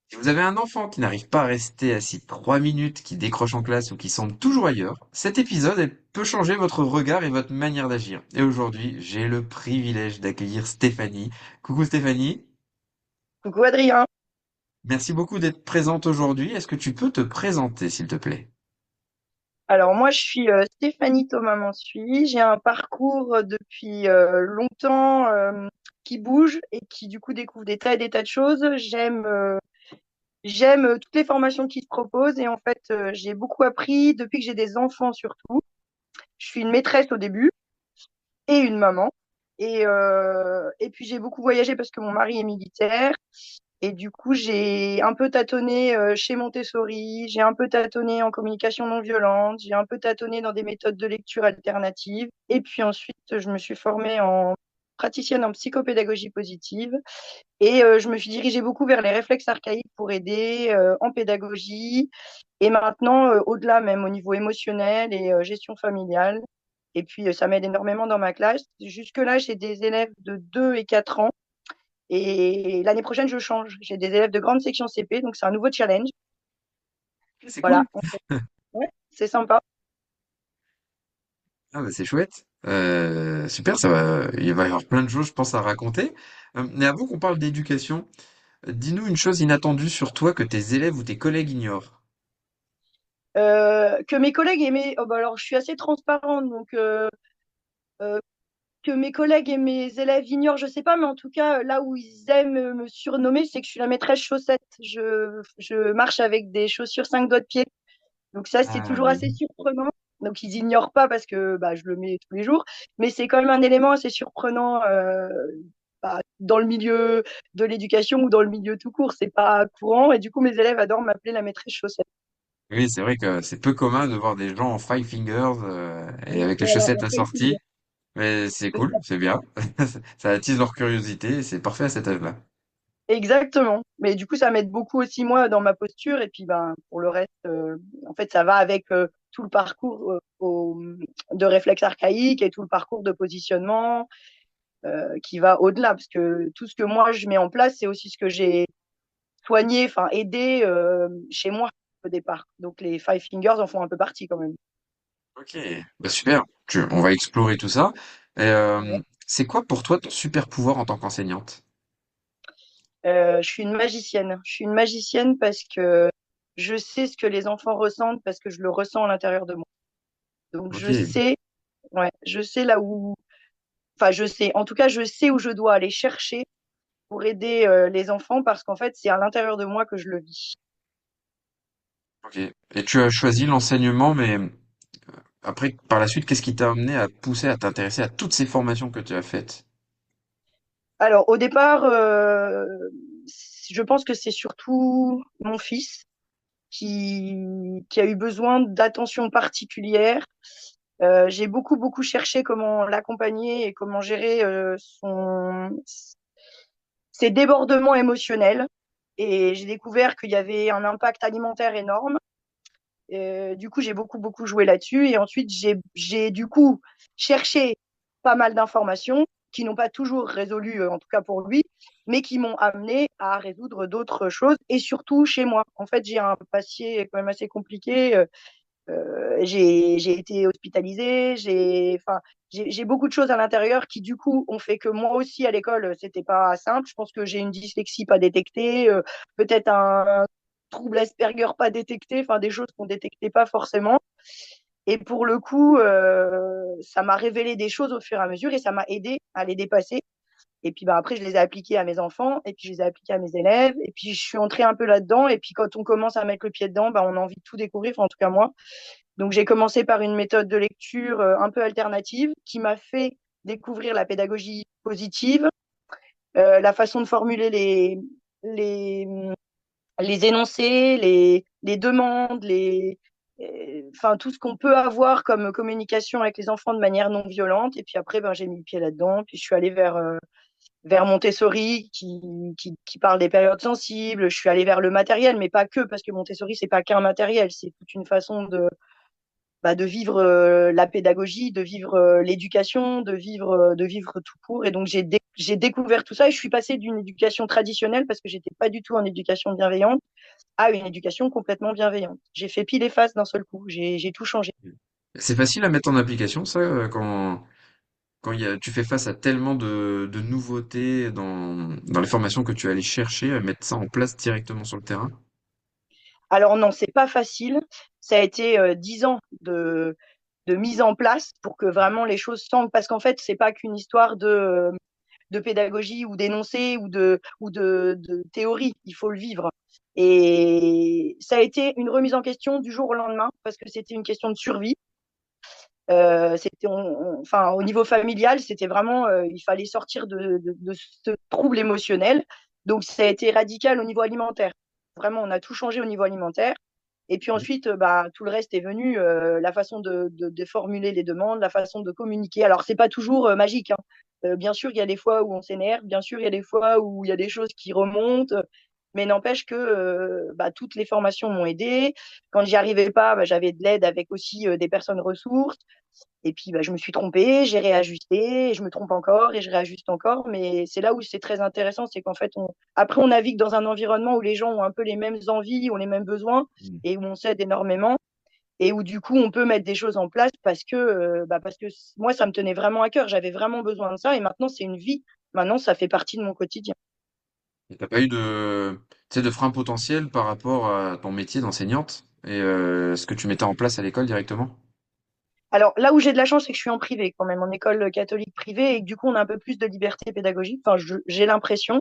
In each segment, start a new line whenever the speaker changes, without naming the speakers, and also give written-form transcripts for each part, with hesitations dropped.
Si vous avez un enfant qui n'arrive pas à rester assis 3 minutes, qui décroche en classe ou qui semble toujours ailleurs, cet peut changer votre regard et votre manière d'agir. Et aujourd'hui, j'ai le privilège d'accueillir Stéphanie. Coucou Stéphanie,
Coucou Adrien.
merci beaucoup d'être présente aujourd'hui. Est-ce que tu peux te présenter, s'il te plaît?
Alors moi je suis Stéphanie Thomas Mansuy. J'ai un parcours depuis longtemps qui bouge et qui du coup découvre des tas de choses. J'aime toutes les formations qui se proposent et en fait j'ai beaucoup appris depuis que j'ai des enfants surtout. Je suis une maîtresse au début et une maman. Et puis j'ai beaucoup voyagé parce que mon mari est militaire. Et du coup, j'ai un peu tâtonné chez Montessori, j'ai un peu tâtonné en communication non violente, j'ai un peu tâtonné dans des méthodes de lecture alternatives. Et puis ensuite, je me suis formée en praticienne en psychopédagogie positive et je me suis dirigée beaucoup vers les réflexes archaïques pour aider en pédagogie et maintenant au-delà même au niveau émotionnel et gestion familiale. Et puis ça m'aide énormément dans ma classe. Jusque-là, j'ai des élèves de 2 et 4 ans et l'année prochaine, je change. J'ai des élèves de grande section CP, donc c'est un nouveau challenge.
C'est
Voilà.
cool.
Ouais, c'est sympa.
Ah bah c'est chouette. Super, il va y avoir plein de choses, je pense, à raconter. Mais avant qu'on parle d'éducation, dis-nous une chose inattendue sur toi que tes élèves ou tes collègues ignorent.
Que mes collègues aimaient. Oh, bah alors, je suis assez transparente, donc euh, que mes collègues et mes élèves ignorent, je sais pas, mais en tout cas, là où ils aiment me surnommer, c'est que je suis la maîtresse chaussette. Je marche avec des chaussures 5 doigts de pied. Donc ça, c'est
Ah
toujours
oui.
assez surprenant. Donc ils ignorent pas parce que bah, je le mets tous les jours, mais c'est quand même un élément assez surprenant bah, dans le milieu de l'éducation ou dans le milieu tout court. C'est pas courant et du coup mes élèves adorent m'appeler la maîtresse chaussette.
Oui, c'est vrai que c'est peu commun de voir des gens en five fingers et avec les
Voilà,
chaussettes
on fait une figure.
assorties, mais c'est
C'est
cool,
ça.
c'est bien. Ça attise leur curiosité et c'est parfait à cet âge-là.
Exactement. Mais du coup, ça m'aide beaucoup aussi moi dans ma posture et puis ben pour le reste, en fait, ça va avec tout le parcours de réflexe archaïque et tout le parcours de positionnement qui va au-delà parce que tout ce que moi je mets en place, c'est aussi ce que j'ai soigné, enfin aidé chez moi au départ. Donc les Five Fingers en font un peu partie quand même.
Ok, bah super. On va explorer tout ça. Et,
Ouais.
c'est quoi pour toi ton super pouvoir en tant qu'enseignante?
Je suis une magicienne. Je suis une magicienne parce que je sais ce que les enfants ressentent parce que je le ressens à l'intérieur de moi. Donc
Ok,
je sais là où, enfin je sais, en tout cas je sais où je dois aller chercher pour aider les enfants parce qu'en fait c'est à l'intérieur de moi que je le vis.
ok. Et tu as choisi l'enseignement, mais après, par la suite, qu'est-ce qui t'a amené à pousser à t'intéresser à toutes ces formations que tu as faites?
Alors au départ, je pense que c'est surtout mon fils qui a eu besoin d'attention particulière. J'ai beaucoup cherché comment l'accompagner et comment gérer ses débordements émotionnels. Et j'ai découvert qu'il y avait un impact alimentaire énorme. Du coup, j'ai beaucoup joué là-dessus. Et ensuite, j'ai du coup cherché pas mal d'informations qui n'ont pas toujours résolu, en tout cas pour lui, mais qui m'ont amené à résoudre d'autres choses et surtout chez moi. En fait, j'ai un passé quand même assez compliqué. J'ai été hospitalisée, j'ai beaucoup de choses à l'intérieur qui, du coup, ont fait que moi aussi, à l'école, c'était pas simple. Je pense que j'ai une dyslexie pas détectée, peut-être un trouble Asperger pas détecté, enfin, des choses qu'on détectait pas forcément. Et pour le coup, ça m'a révélé des choses au fur et à mesure et ça m'a aidé à les dépasser. Et puis bah, après, je les ai appliquées à mes enfants, et puis je les ai appliquées à mes élèves, et puis je suis entrée un peu là-dedans. Et puis quand on commence à mettre le pied dedans, bah, on a envie de tout découvrir, enfin, en tout cas moi. Donc j'ai commencé par une méthode de lecture un peu alternative qui m'a fait découvrir la pédagogie positive, la façon de formuler les, les énoncés, les demandes, enfin tout ce qu'on peut avoir comme communication avec les enfants de manière non violente. Et puis après, ben, j'ai mis le pied là-dedans. Puis je suis allée vers Montessori qui parle des périodes sensibles. Je suis allée vers le matériel, mais pas que, parce que Montessori, c'est pas qu'un matériel, c'est toute une façon de vivre la pédagogie, de vivre l'éducation, de vivre tout court. Et donc j'ai découvert tout ça et je suis passée d'une éducation traditionnelle parce que j'étais pas du tout en éducation bienveillante à une éducation complètement bienveillante. J'ai fait pile et face d'un seul coup. J'ai tout changé.
C'est facile à mettre en application, ça, quand tu fais face à tellement de nouveautés dans les formations que tu es allé chercher, à mettre ça en place directement sur le terrain?
Alors non, c'est pas facile. Ça a été 10 ans de mise en place pour que vraiment les choses semblent. Parce qu'en fait, c'est pas qu'une histoire de pédagogie ou d'énoncé ou de théorie. Il faut le vivre. Et ça a été une remise en question du jour au lendemain parce que c'était une question de survie. Enfin, au niveau familial, c'était vraiment, il fallait sortir de ce trouble émotionnel. Donc, ça a été radical au niveau alimentaire. Vraiment, on a tout changé au niveau alimentaire. Et puis
Mmh.
ensuite, tout le reste est venu, la façon de formuler les demandes, la façon de communiquer. Alors, c'est pas toujours magique, hein. Bien sûr, il y a des fois où on s'énerve, bien sûr, il y a des fois où il y a des choses qui remontent, mais n'empêche que toutes les formations m'ont aidé. Quand j'y arrivais pas, j'avais de l'aide avec aussi des personnes ressources. Et puis, je me suis trompée, j'ai réajusté, et je me trompe encore, et je réajuste encore. Mais c'est là où c'est très intéressant, c'est qu'en fait, après, on navigue dans un environnement où les gens ont un peu les mêmes envies, ont les mêmes besoins,
Mmh.
et où on s'aide énormément, et où du coup, on peut mettre des choses en place parce que moi, ça me tenait vraiment à cœur. J'avais vraiment besoin de ça, et maintenant, c'est une vie. Maintenant, ça fait partie de mon quotidien.
Et tu pas eu tu sais, de frein potentiel par rapport à ton métier d'enseignante et ce que tu mettais en place à l'école directement?
Alors, là où j'ai de la chance, c'est que je suis en privé quand même, en école catholique privée, et que, du coup, on a un peu plus de liberté pédagogique. Enfin, j'ai l'impression.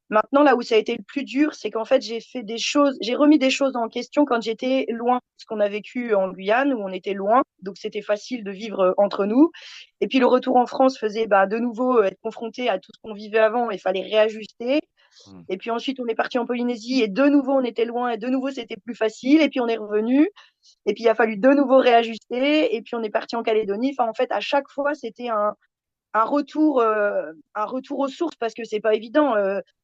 Maintenant, là où ça a été le plus dur, c'est qu'en fait, j'ai remis des choses en question quand j'étais loin. Ce qu'on a vécu en Guyane, où on était loin, donc c'était facile de vivre entre nous. Et puis le retour en France faisait de nouveau être confronté à tout ce qu'on vivait avant, il fallait réajuster.
Mmh.
Et puis ensuite, on est parti en Polynésie, et de nouveau, on était loin, et de nouveau, c'était plus facile. Et puis on est revenu, et puis il a fallu de nouveau réajuster, et puis on est parti en Calédonie. Enfin, en fait, à chaque fois, c'était un retour aux sources parce que c'est pas évident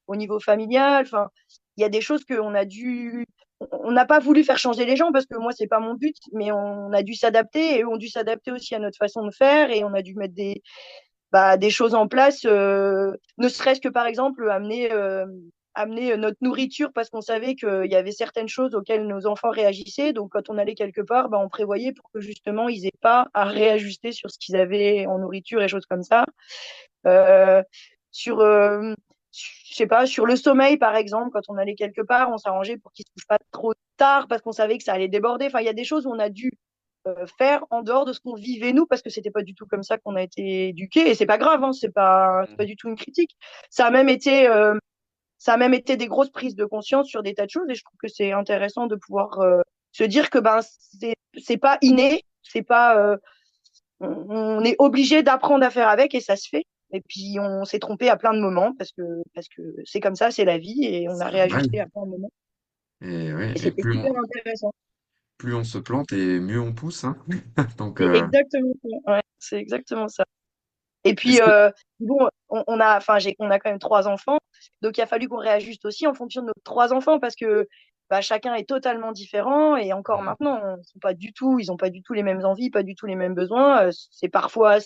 au niveau familial. Enfin, il y a des choses on n'a pas voulu faire changer les gens parce que moi c'est pas mon but, mais on a dû s'adapter et eux ont dû s'adapter aussi à notre façon de faire et on a dû mettre des choses en place, ne serait-ce que par exemple amener notre nourriture parce qu'on savait qu'il y avait certaines choses auxquelles nos enfants réagissaient. Donc, quand on allait quelque part, on prévoyait pour que justement, ils aient pas à réajuster sur ce qu'ils avaient en nourriture et choses comme ça. Euh, sur, je sais pas, sur le sommeil, par exemple, quand on allait quelque part, on s'arrangeait pour qu'ils se couchent pas trop tard parce qu'on savait que ça allait déborder. Enfin, il y a des choses où on a dû faire en dehors de ce qu'on vivait nous, parce que c'était pas du tout comme ça qu'on a été éduqués. Et c'est pas grave, hein, c'est pas du tout une critique. Ça a même été, euh, ça a même été des grosses prises de conscience sur des tas de choses. Et je trouve que c'est intéressant de pouvoir se dire que c'est pas inné, c'est pas, on est obligé d'apprendre à faire avec et ça se fait. Et puis on s'est trompé à plein de moments parce que c'est comme ça, c'est la vie et on a
C'est normal.
réajusté à plein de moments.
Et oui,
Et
et
c'était super intéressant.
plus on se plante et mieux on pousse, hein. Donc,
C'est exactement ça. Ouais, c'est exactement ça. Et puis,
est-ce que
bon, on a quand même 3 enfants, donc il a fallu qu'on réajuste aussi en fonction de nos 3 enfants parce que chacun est totalement différent et encore maintenant, ils ont pas du tout les mêmes envies, pas du tout les mêmes besoins. C'est parfois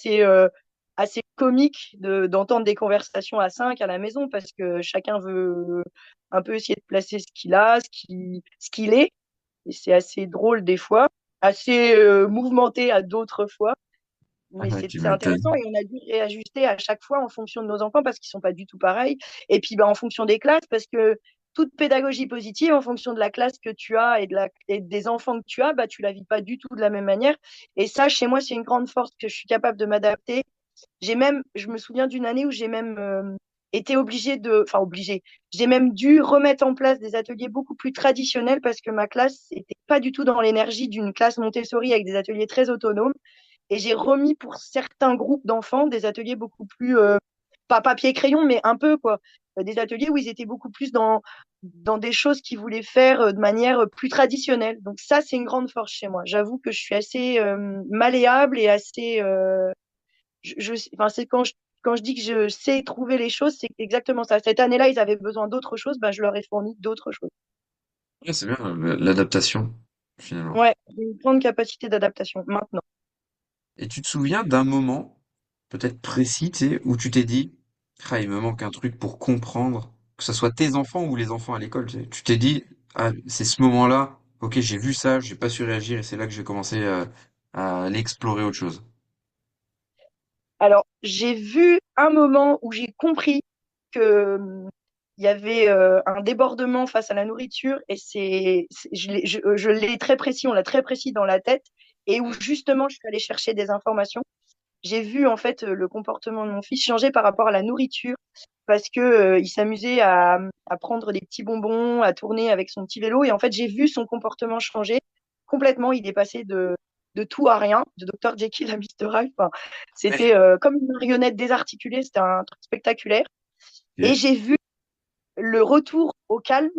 assez comique d'entendre des conversations à 5 à la maison parce que chacun veut un peu essayer de placer ce qu'il a, ce qu'il est. Et c'est assez drôle des fois, assez mouvementé à d'autres fois. Mais
tu
c'est
m'étonnes.
intéressant et on a dû réajuster à chaque fois en fonction de nos enfants parce qu'ils sont pas du tout pareils. Et puis en fonction des classes, parce que toute pédagogie positive, en fonction de la classe que tu as et des enfants que tu as, tu la vis pas du tout de la même manière. Et ça, chez moi, c'est une grande force que je suis capable de m'adapter. Je me souviens d'une année où j'ai même été obligée, j'ai même dû remettre en place des ateliers beaucoup plus traditionnels parce que ma classe était pas du tout dans l'énergie d'une classe Montessori avec des ateliers très autonomes. Et j'ai remis pour certains groupes d'enfants des ateliers beaucoup plus, pas papier-crayon, mais un peu, quoi. Des ateliers où ils étaient beaucoup plus dans des choses qu'ils voulaient faire de manière plus traditionnelle. Donc ça, c'est une grande force chez moi. J'avoue que je suis assez malléable et assez... enfin, c'est quand je dis que je sais trouver les choses, c'est exactement ça. Cette année-là, ils avaient besoin d'autre chose, je leur ai fourni d'autres choses.
Ouais, c'est bien, l'adaptation. finalement.
Ouais, j'ai une grande capacité d'adaptation maintenant.
Et tu te souviens d'un moment, peut-être précis, tu sais, où tu t'es dit, ah, il me manque un truc pour comprendre, que ce soit tes enfants ou les enfants à l'école, tu sais. Tu t'es dit, ah, c'est ce moment-là, ok, j'ai vu ça, j'ai pas su réagir, et c'est là que j'ai commencé à aller explorer autre chose.
Alors, j'ai vu un moment où j'ai compris que il y avait un débordement face à la nourriture et je l'ai très précis, on l'a très précis dans la tête et où justement je suis allée chercher des informations. J'ai vu en fait le comportement de mon fils changer par rapport à la nourriture parce que il s'amusait à prendre des petits bonbons, à tourner avec son petit vélo et en fait j'ai vu son comportement changer complètement. Il est passé de tout à rien, de Dr Jekyll à Mr Hyde. Enfin, c'était comme une marionnette désarticulée, c'était un truc spectaculaire. Et
Ok.
j'ai vu le retour au calme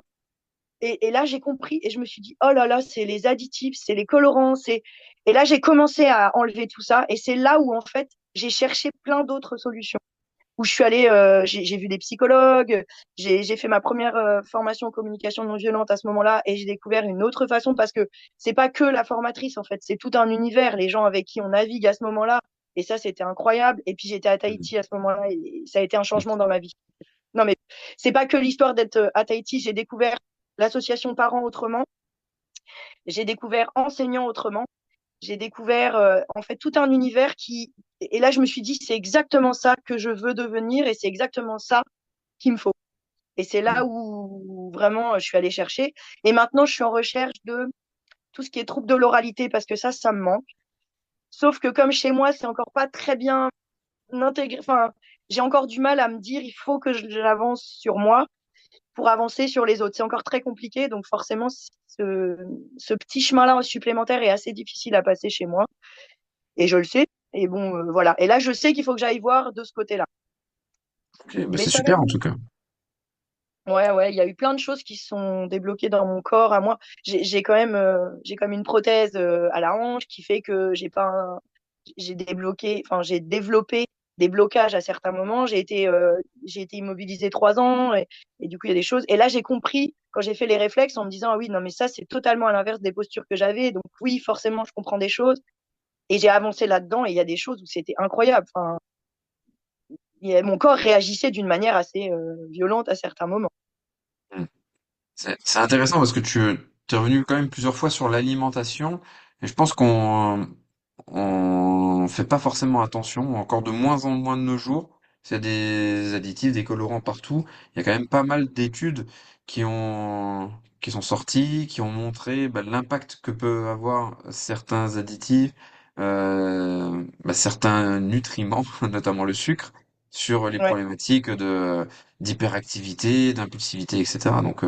et là, j'ai compris et je me suis dit, oh là là, c'est les additifs, c'est les colorants, c'est... Et là, j'ai commencé à enlever tout ça et c'est là où, en fait, j'ai cherché plein d'autres solutions. Où je suis allée, j'ai vu des psychologues, j'ai fait ma première formation en communication non violente à ce moment-là et j'ai découvert une autre façon parce que c'est pas que la formatrice, en fait, c'est tout un univers, les gens avec qui on navigue à ce moment-là. Et ça, c'était incroyable. Et puis, j'étais à Tahiti à ce moment-là et ça a été un changement dans ma vie. Non, mais c'est pas que l'histoire d'être à Tahiti. J'ai découvert l'association Parents Autrement. J'ai découvert Enseignants Autrement. J'ai découvert en fait tout un univers qui. Et là, je me suis dit, c'est exactement ça que je veux devenir et c'est exactement ça qu'il me faut. Et c'est là où vraiment je suis allée chercher. Et maintenant, je suis en recherche de tout ce qui est troubles de l'oralité parce que ça me manque. Sauf que comme chez moi, c'est encore pas très bien intégré. Enfin, j'ai encore du mal à me dire, il faut que j'avance sur moi pour avancer sur les autres. C'est encore très compliqué, donc forcément, ce petit chemin-là supplémentaire est assez difficile à passer chez moi, et je le sais. Et bon, voilà. Et là, je sais qu'il faut que j'aille voir de ce côté-là.
Ok, bah
Mais
c'est
ça va
super en
venir.
tout cas.
Ouais, ouais, il y a eu plein de choses qui sont débloquées dans mon corps à moi. J'ai quand même une prothèse à la hanche qui fait que j'ai pas j'ai débloqué, enfin, j'ai développé des blocages à certains moments. J'ai été immobilisée 3 ans et du coup, il y a des choses. Et là, j'ai compris quand j'ai fait les réflexes en me disant, ah oui, non, mais ça, c'est totalement à l'inverse des postures que j'avais. Donc oui, forcément, je comprends des choses. Et j'ai avancé là-dedans et il y a des choses où c'était incroyable. Enfin, mon corps réagissait d'une manière assez violente à certains moments.
Hmm. C'est intéressant parce que tu es revenu quand même plusieurs fois sur l'alimentation et je pense qu'on fait pas forcément attention, encore de moins en moins de nos jours. C'est des additifs, des colorants partout. Il y a quand même pas mal d'études qui ont qui sont sorties, qui ont montré bah, l'impact que peuvent avoir certains additifs, bah, certains nutriments, notamment le sucre, sur les
Ouais.
problématiques de d'hyperactivité, d'impulsivité, etc. Donc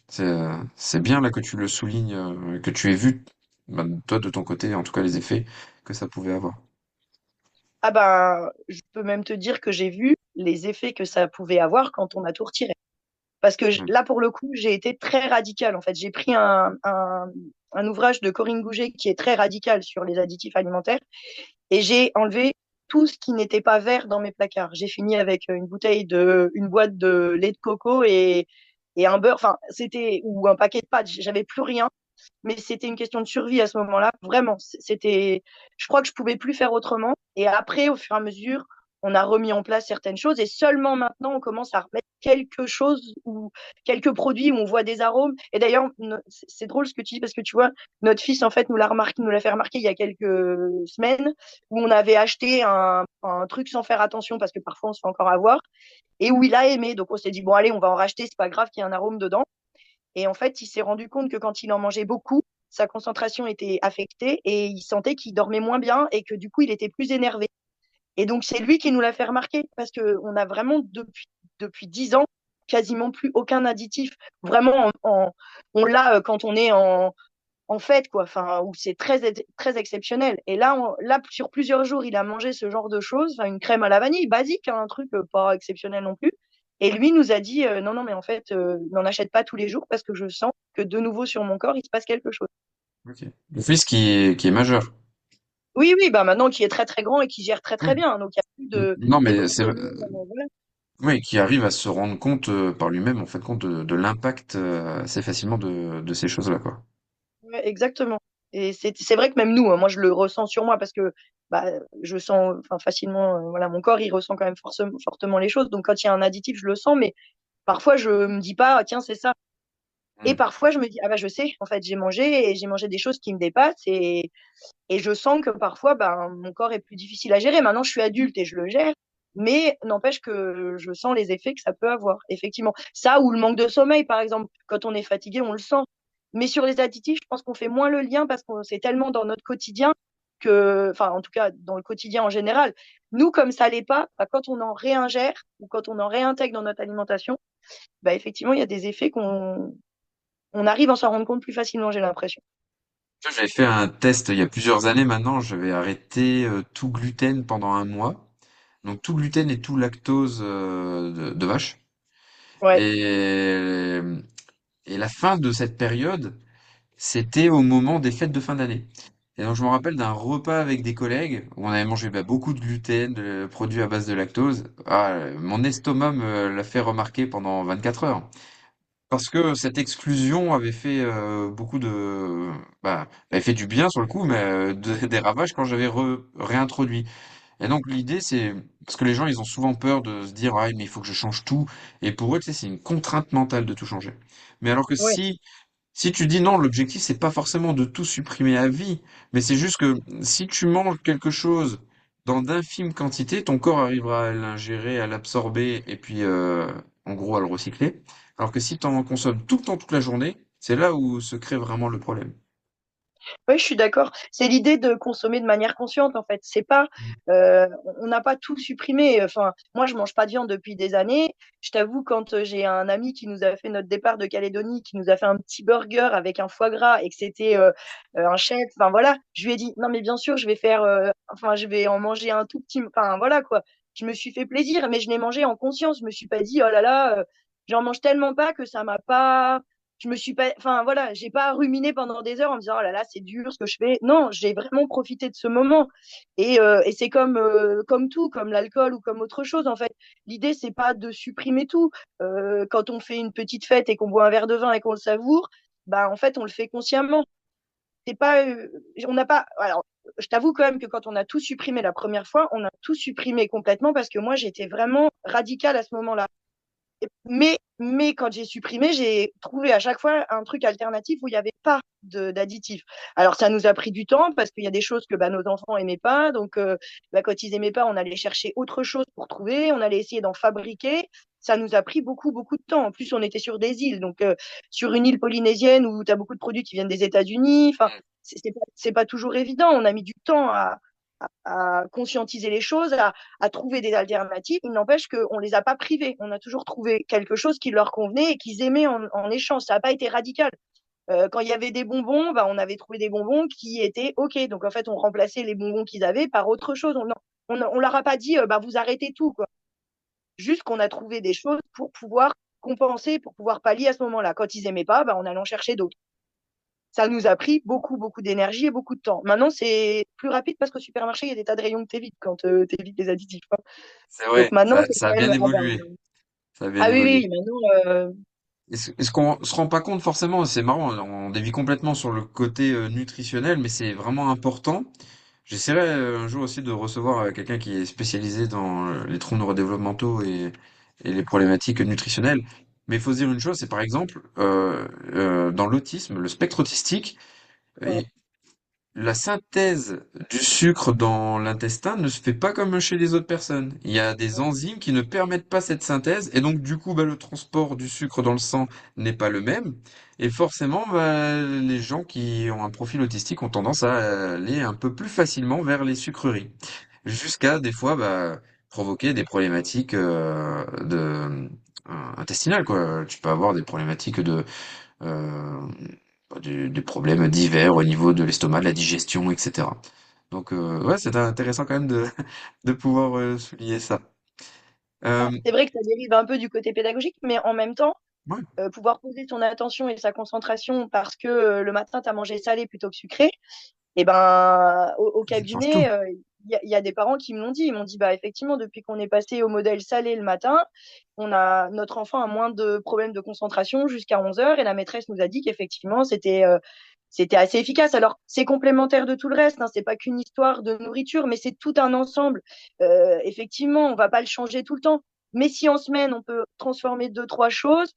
c'est bien là que tu le soulignes, que tu aies vu, bah, toi de ton côté, en tout cas les effets que ça pouvait avoir.
Ah ben, je peux même te dire que j'ai vu les effets que ça pouvait avoir quand on a tout retiré. Parce que
Mm.
là, pour le coup, j'ai été très radicale. En fait, j'ai pris un ouvrage de Corinne Gouget qui est très radical sur les additifs alimentaires et j'ai enlevé tout ce qui n'était pas vert dans mes placards. J'ai fini avec une boîte de lait de coco et un beurre, enfin, ou un paquet de pâtes. J'avais plus rien, mais c'était une question de survie à ce moment-là. Vraiment, je crois que je pouvais plus faire autrement. Et après, au fur et à mesure, on a remis en place certaines choses et seulement maintenant, on commence à remettre quelque chose ou quelques produits où on voit des arômes. Et d'ailleurs, c'est drôle ce que tu dis parce que tu vois, notre fils, en fait, nous l'a fait remarquer il y a quelques semaines où on avait acheté un truc sans faire attention parce que parfois on se fait encore avoir et où il a aimé. Donc on s'est dit, bon, allez, on va en racheter, c'est pas grave qu'il y ait un arôme dedans. Et en fait, il s'est rendu compte que quand il en mangeait beaucoup, sa concentration était affectée et il sentait qu'il dormait moins bien et que du coup, il était plus énervé. Et donc, c'est lui qui nous l'a fait remarquer parce qu'on a vraiment, depuis 10 ans, quasiment plus aucun additif. Vraiment, on l'a quand on est en fête, quoi, enfin, où c'est très exceptionnel. Et là, là, sur plusieurs jours, il a mangé ce genre de choses, enfin, une crème à la vanille, basique, hein, un truc pas exceptionnel non plus. Et lui nous a dit, non, non, mais en fait, n'en achète pas tous les jours parce que je sens que de nouveau sur mon corps, il se passe quelque chose.
Ok. Le fils qui est majeur.
Oui, oui, bah maintenant qui est très très grand et qui gère très très
Mm.
bien, donc il n'y a plus
Non,
de
mais c'est
problème. Voilà.
oui, qui arrive à se rendre compte par lui-même, en fait, compte de l'impact assez facilement de ces choses-là, quoi.
Ouais, exactement. Et c'est vrai que même nous, hein, moi je le ressens sur moi parce que bah, je sens enfin, facilement, voilà, mon corps il ressent quand même fortement les choses. Donc quand il y a un additif, je le sens, mais parfois je me dis pas, ah, tiens, c'est ça. Et
Mm.
parfois je me dis, ah bah je sais, en fait, j'ai mangé des choses qui me dépassent et je sens que parfois ben, mon corps est plus difficile à gérer. Maintenant, je suis adulte et je le gère. Mais n'empêche que je sens les effets que ça peut avoir, effectivement. Ça ou le manque de sommeil, par exemple. Quand on est fatigué, on le sent. Mais sur les additifs, je pense qu'on fait moins le lien parce que c'est tellement dans notre quotidien que, enfin, en tout cas, dans le quotidien en général. Nous, comme ça l'est pas, bah, quand on en réingère ou quand on en réintègre dans notre alimentation, bah, effectivement, il y a des effets on arrive à s'en rendre compte plus facilement, j'ai l'impression.
Tu vois, j'avais fait un test il y a plusieurs années maintenant. J'avais arrêté tout gluten pendant un mois. Donc tout gluten et tout lactose de vache.
Ouais,
Et, et la fin de cette période, c'était au moment des fêtes de fin d'année. Et donc je me rappelle d'un repas avec des collègues où on avait mangé beaucoup de gluten, de produits à base de lactose. Ah, mon estomac me l'a fait remarquer pendant 24 heures. Parce que cette exclusion avait fait beaucoup de, avait fait du bien sur le coup, mais des ravages quand j'avais réintroduit. Et donc l'idée c'est parce que les gens ils ont souvent peur de se dire ah mais il faut que je change tout et pour eux tu sais c'est une contrainte mentale de tout changer. Mais alors que
ouais.
si tu dis non, l'objectif c'est pas forcément de tout supprimer à vie, mais c'est juste que si tu manges quelque chose dans d'infimes quantités, ton corps arrivera à l'ingérer, à l'absorber et puis en gros à le recycler. Alors que si tu en consommes tout le temps toute la journée, c'est là où se crée vraiment le problème.
Oui, je suis d'accord. C'est l'idée de consommer de manière consciente, en fait. C'est pas, on n'a pas tout supprimé. Enfin, moi, je mange pas de viande depuis des années. Je t'avoue, quand j'ai un ami qui nous a fait notre départ de Calédonie, qui nous a fait un petit burger avec un foie gras et que c'était un chef, enfin voilà, je lui ai dit, non, mais bien sûr, je vais faire, enfin, je vais en manger un tout petit, enfin voilà quoi. Je me suis fait plaisir, mais je l'ai mangé en conscience. Je me suis pas dit, oh là là, j'en mange tellement pas que ça m'a pas je me suis pas, enfin voilà, j'ai pas ruminé pendant des heures en me disant oh là là c'est dur ce que je fais. Non, j'ai vraiment profité de ce moment. Et c'est comme tout, comme l'alcool ou comme autre chose en fait. L'idée c'est pas de supprimer tout. Quand on fait une petite fête et qu'on boit un verre de vin et qu'on le savoure, bah en fait on le fait consciemment. C'est pas, on n'a pas. Alors je t'avoue quand même que quand on a tout supprimé la première fois, on a tout supprimé complètement parce que moi j'étais vraiment radicale à ce moment-là. Mais quand j'ai supprimé, j'ai trouvé à chaque fois un truc alternatif où il n'y avait pas d'additif. Alors, ça nous a pris du temps parce qu'il y a des choses que bah, nos enfants aimaient pas. Donc, bah, quand ils aimaient pas, on allait chercher autre chose pour trouver. On allait essayer d'en fabriquer. Ça nous a pris beaucoup, beaucoup de temps. En plus, on était sur des îles. Donc, sur une île polynésienne où tu as beaucoup de produits qui viennent des États-Unis. Enfin, c'est pas toujours évident. On a mis du temps à conscientiser les choses, à trouver des alternatives. Il n'empêche qu'on ne les a pas privés. On a toujours trouvé quelque chose qui leur convenait et qu'ils aimaient en échange. Ça n'a pas été radical. Quand il y avait des bonbons, bah, on avait trouvé des bonbons qui étaient OK. Donc, en fait, on remplaçait les bonbons qu'ils avaient par autre chose. On leur a pas dit, bah, vous arrêtez tout. Quoi. Juste qu'on a trouvé des choses pour pouvoir compenser, pour pouvoir pallier à ce moment-là. Quand ils aimaient pas, bah, on allait en chercher d'autres. Ça nous a pris beaucoup, beaucoup d'énergie et beaucoup de temps. Maintenant, c'est plus rapide parce qu'au supermarché, il y a des tas de rayons que t'évites quand t'évites les additifs. Hein.
C'est
Donc
vrai,
maintenant, c'est
ça a
quand même.
bien
Ah, bah,
évolué. Ça a bien
ah oui,
évolué.
oui, maintenant.
Est-ce qu'on se rend pas compte forcément, c'est marrant, on dévie complètement sur le côté nutritionnel, mais c'est vraiment important. J'essaierai un jour aussi de recevoir quelqu'un qui est spécialisé dans les troubles neurodéveloppementaux et les problématiques nutritionnelles. Mais il faut se dire une chose, c'est par exemple, dans l'autisme, le spectre autistique,
Ouais,
la synthèse du sucre dans l'intestin ne se fait pas comme chez les autres personnes. Il y a des enzymes qui ne permettent pas cette synthèse et donc du coup bah, le transport du sucre dans le sang n'est pas le même et forcément bah, les gens qui ont un profil autistique ont tendance à aller un peu plus facilement vers les sucreries jusqu'à des fois bah, provoquer des problématiques intestinales quoi. Tu peux avoir des problématiques euh, des problèmes divers au niveau de l'estomac, de la digestion, etc. Donc ouais, c'est intéressant quand même de, de pouvoir souligner ça.
bah,
Euh,
c'est vrai que ça dérive un peu du côté pédagogique, mais en même temps,
ouais,
pouvoir poser son attention et sa concentration parce que le matin, tu as mangé salé plutôt que sucré, et ben, au
ça change tout.
cabinet, il y a des parents qui me l'ont dit. Ils m'ont dit, bah, effectivement, depuis qu'on est passé au modèle salé le matin, notre enfant a moins de problèmes de concentration jusqu'à 11 heures. Et la maîtresse nous a dit qu'effectivement, c'était assez efficace. Alors, c'est complémentaire de tout le reste, hein, c'est pas qu'une histoire de nourriture, mais c'est tout un ensemble. Effectivement, on va pas le changer tout le temps. Mais si en semaine, on peut transformer deux, trois choses,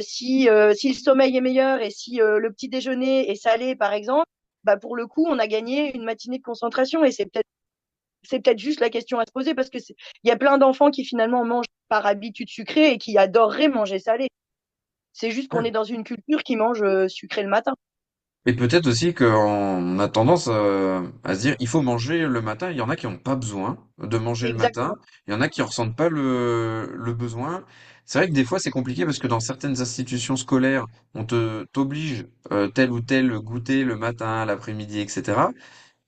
si le sommeil est meilleur et si le petit déjeuner est salé, par exemple, bah pour le coup, on a gagné une matinée de concentration et c'est peut-être juste la question à se poser parce que il y a plein d'enfants qui finalement mangent par habitude sucrée et qui adoreraient manger salé. C'est juste qu'on
Ouais.
est dans une culture qui mange sucré le matin.
Et peut-être aussi qu'on a tendance à se dire, il faut manger le matin. Il y en a qui n'ont pas besoin de manger le matin.
Exactement.
Il y en a qui ne ressentent pas le besoin. C'est vrai que des fois, c'est compliqué parce que dans certaines institutions scolaires, t'oblige tel ou tel goûter le matin, l'après-midi, etc.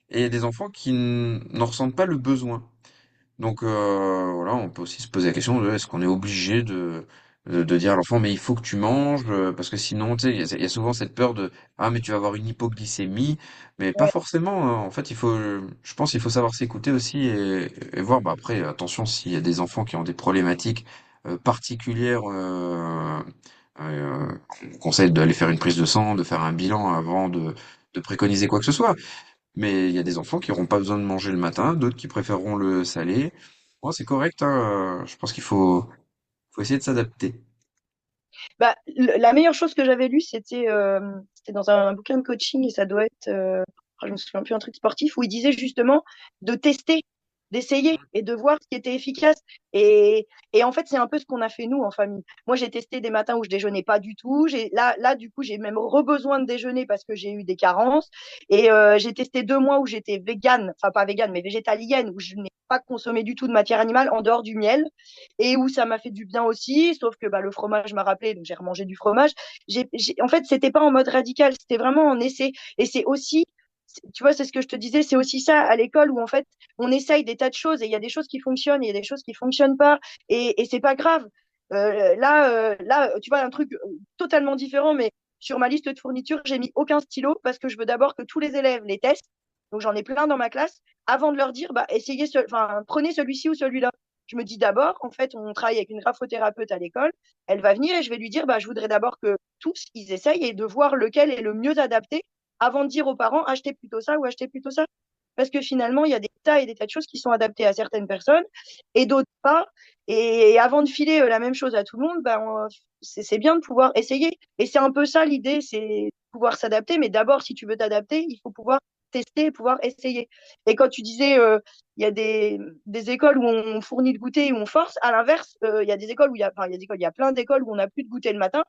Et il y a des enfants qui n'en ressentent pas le besoin. Donc voilà, on peut aussi se poser la question de est-ce qu'on est obligé de dire à l'enfant mais il faut que tu manges parce que sinon tu sais il y a souvent cette peur de ah mais tu vas avoir une hypoglycémie mais pas
Ouais,
forcément hein. En fait il faut je pense qu'il faut savoir s'écouter aussi et voir bah après attention s'il y a des enfants qui ont des problématiques particulières on conseille d'aller faire une prise de sang, de faire un bilan avant de préconiser quoi que ce soit. Mais il y a des enfants qui n'auront pas besoin de manger le matin, d'autres qui préféreront le salé. Bon, c'est correct, hein, je pense faut essayer de s'adapter.
bah, la meilleure chose que j'avais lue, c'était dans un bouquin de coaching et ça doit être, je me souviens plus, un truc sportif où il disait justement de tester, d'essayer et de voir ce qui était efficace. Et en fait, c'est un peu ce qu'on a fait nous en famille. Moi, j'ai testé des matins où je déjeunais pas du tout. Là, du coup, j'ai même besoin de déjeuner parce que j'ai eu des carences. Et j'ai testé 2 mois où j'étais végane, enfin pas végane, mais végétalienne, où je n'ai pas consommé du tout de matière animale en dehors du miel et où ça m'a fait du bien aussi, sauf que bah, le fromage m'a rappelé, donc j'ai remangé du fromage. En fait, c'était pas en mode radical, c'était vraiment en essai. Et c'est aussi, tu vois, c'est ce que je te disais, c'est aussi ça à l'école où en fait, on essaye des tas de choses et il y a des choses qui fonctionnent, et il y a des choses qui fonctionnent pas, et c'est pas grave. Là, tu vois, un truc totalement différent, mais sur ma liste de fournitures, j'ai mis aucun stylo parce que je veux d'abord que tous les élèves les testent. Donc j'en ai plein dans ma classe avant de leur dire, bah, enfin, prenez celui-ci ou celui-là. Je me dis d'abord, en fait, on travaille avec une graphothérapeute à l'école. Elle va venir et je vais lui dire, bah, je voudrais d'abord que tous, ils essayent et de voir lequel est le mieux adapté avant de dire aux parents, achetez plutôt ça ou achetez plutôt ça. Parce que finalement, il y a des tas et des tas de choses qui sont adaptées à certaines personnes et d'autres pas. Et avant de filer la même chose à tout le monde, bah, c'est bien de pouvoir essayer. Et c'est un peu ça l'idée, c'est pouvoir s'adapter. Mais d'abord, si tu veux t'adapter, il faut pouvoir tester et pouvoir essayer. Et quand tu disais, il y a des écoles où on fournit le goûter et où on force. À l'inverse, il y a des écoles où il y a, enfin, il y a plein d'écoles où on n'a plus de goûter le matin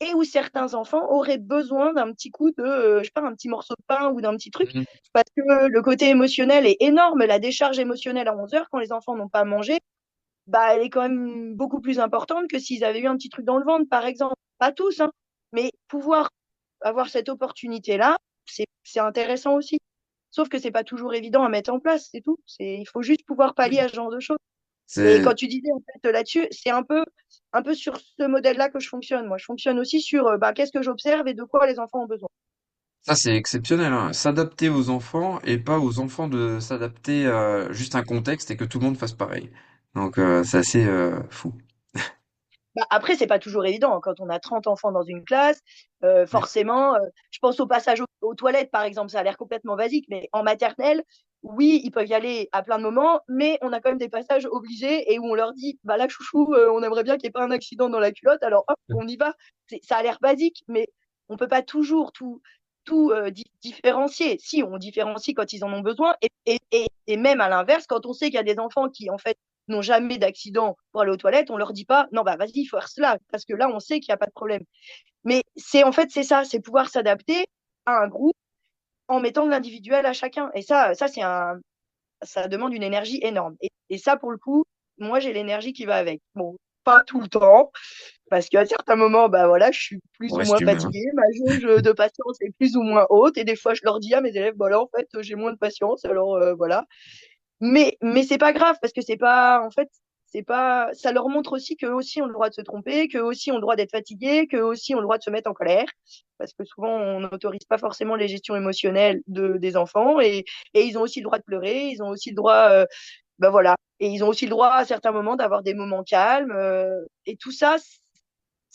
et où certains enfants auraient besoin d'un petit coup de, je sais pas, un petit morceau de pain ou d'un petit truc,
Mhm.
parce que le côté émotionnel est énorme. La décharge émotionnelle à 11 heures, quand les enfants n'ont pas mangé, bah, elle est quand même beaucoup plus importante que s'ils avaient eu un petit truc dans le ventre, par exemple. Pas tous, hein, mais pouvoir avoir cette opportunité-là, c'est intéressant aussi. Sauf que c'est pas toujours évident à mettre en place, c'est tout. Il faut juste pouvoir pallier à ce genre de choses. Et
C'est
quand tu disais en fait là-dessus, c'est un peu sur ce modèle-là que je fonctionne. Moi, je fonctionne aussi sur bah, qu'est-ce que j'observe et de quoi les enfants ont besoin.
ça c'est exceptionnel, hein. S'adapter aux enfants et pas aux enfants de s'adapter à juste un contexte et que tout le monde fasse pareil. Donc c'est assez fou.
Bah, après, c'est pas toujours évident, hein. Quand on a 30 enfants dans une classe,
Ouais.
forcément, je pense au passage aux toilettes, par exemple, ça a l'air complètement basique, mais en maternelle, oui, ils peuvent y aller à plein de moments, mais on a quand même des passages obligés et où on leur dit, bah là, chouchou, on aimerait bien qu'il n'y ait pas un accident dans la culotte, alors hop, on y va. Ça a l'air basique, mais on peut pas toujours tout différencier. Si, on différencie quand ils en ont besoin, et même à l'inverse, quand on sait qu'il y a des enfants qui, en fait, n'ont jamais d'accident pour aller aux toilettes, on leur dit pas non bah vas-y, force là parce que là on sait qu'il n'y a pas de problème. Mais c'est en fait c'est ça, c'est pouvoir s'adapter à un groupe en mettant de l'individuel à chacun. Et ça demande une énergie énorme. Et ça pour le coup, moi j'ai l'énergie qui va avec. Bon, pas tout le temps parce qu'à certains moments bah voilà, je suis
On
plus ou
reste
moins
humain.
fatiguée, ma jauge de patience est plus ou moins haute et des fois je leur dis à mes élèves bah là en fait j'ai moins de patience alors voilà. Mais c'est pas grave parce que c'est pas, en fait, c'est pas, ça leur montre aussi qu'eux aussi ont le droit de se tromper, qu'eux aussi ont le droit d'être fatigués, qu'eux aussi ont le droit de se mettre en colère. Parce que souvent, on n'autorise pas forcément les gestions émotionnelles des enfants et ils ont aussi le droit de pleurer, ils ont aussi le droit, ben voilà. Et ils ont aussi le droit à certains moments d'avoir des moments calmes. Et tout ça,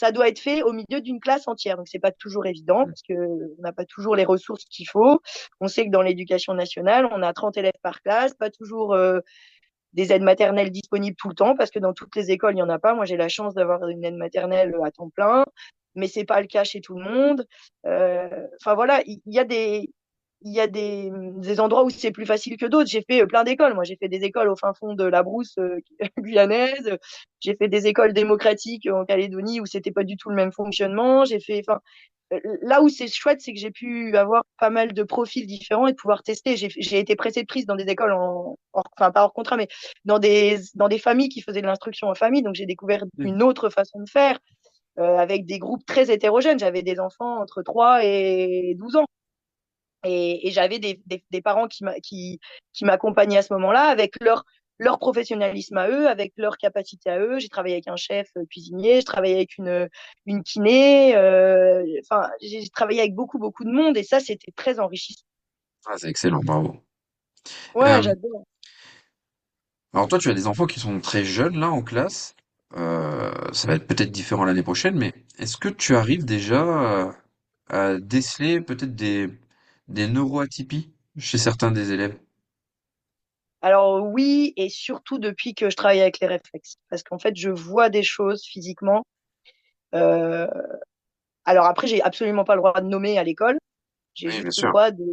ça doit être fait au milieu d'une classe entière. Donc, c'est pas toujours évident parce que on n'a pas toujours les ressources qu'il faut. On sait que dans l'éducation nationale, on a 30 élèves par classe, pas toujours des aides maternelles disponibles tout le temps parce que dans toutes les écoles, il n'y en a pas. Moi, j'ai la chance d'avoir une aide maternelle à temps plein, mais c'est pas le cas chez tout le monde. Enfin, voilà, il y a des endroits où c'est plus facile que d'autres. J'ai fait plein d'écoles. Moi, j'ai fait des écoles au fin fond de la brousse guyanaise. J'ai fait des écoles démocratiques en Calédonie où c'était pas du tout le même fonctionnement. Enfin, là où c'est chouette, c'est que j'ai pu avoir pas mal de profils différents et de pouvoir tester. J'ai été pressée de prise dans des écoles enfin pas hors contrat, mais dans des familles qui faisaient de l'instruction en famille. Donc j'ai découvert
Mm.
une autre façon de faire avec des groupes très hétérogènes. J'avais des enfants entre 3 et 12 ans. Et j'avais des parents qui m'accompagnaient à ce moment-là avec leur professionnalisme à eux, avec leur capacité à eux. J'ai travaillé avec un chef cuisinier, j'ai travaillé avec une kiné, enfin, j'ai travaillé avec beaucoup, beaucoup de monde et ça, c'était très enrichissant.
Ah, c'est excellent, bravo.
Ouais,
Euh,
j'adore.
alors toi, tu as des enfants qui sont très jeunes là en classe. Ça va être peut-être différent l'année prochaine, mais est-ce que tu arrives déjà à déceler peut-être des neuroatypies chez certains des élèves?
Alors oui, et surtout depuis que je travaille avec les réflexes, parce qu'en fait, je vois des choses physiquement. Euh, alors après, j'ai absolument pas le droit de nommer à l'école. J'ai
Oui, bien
juste le
sûr.
droit de,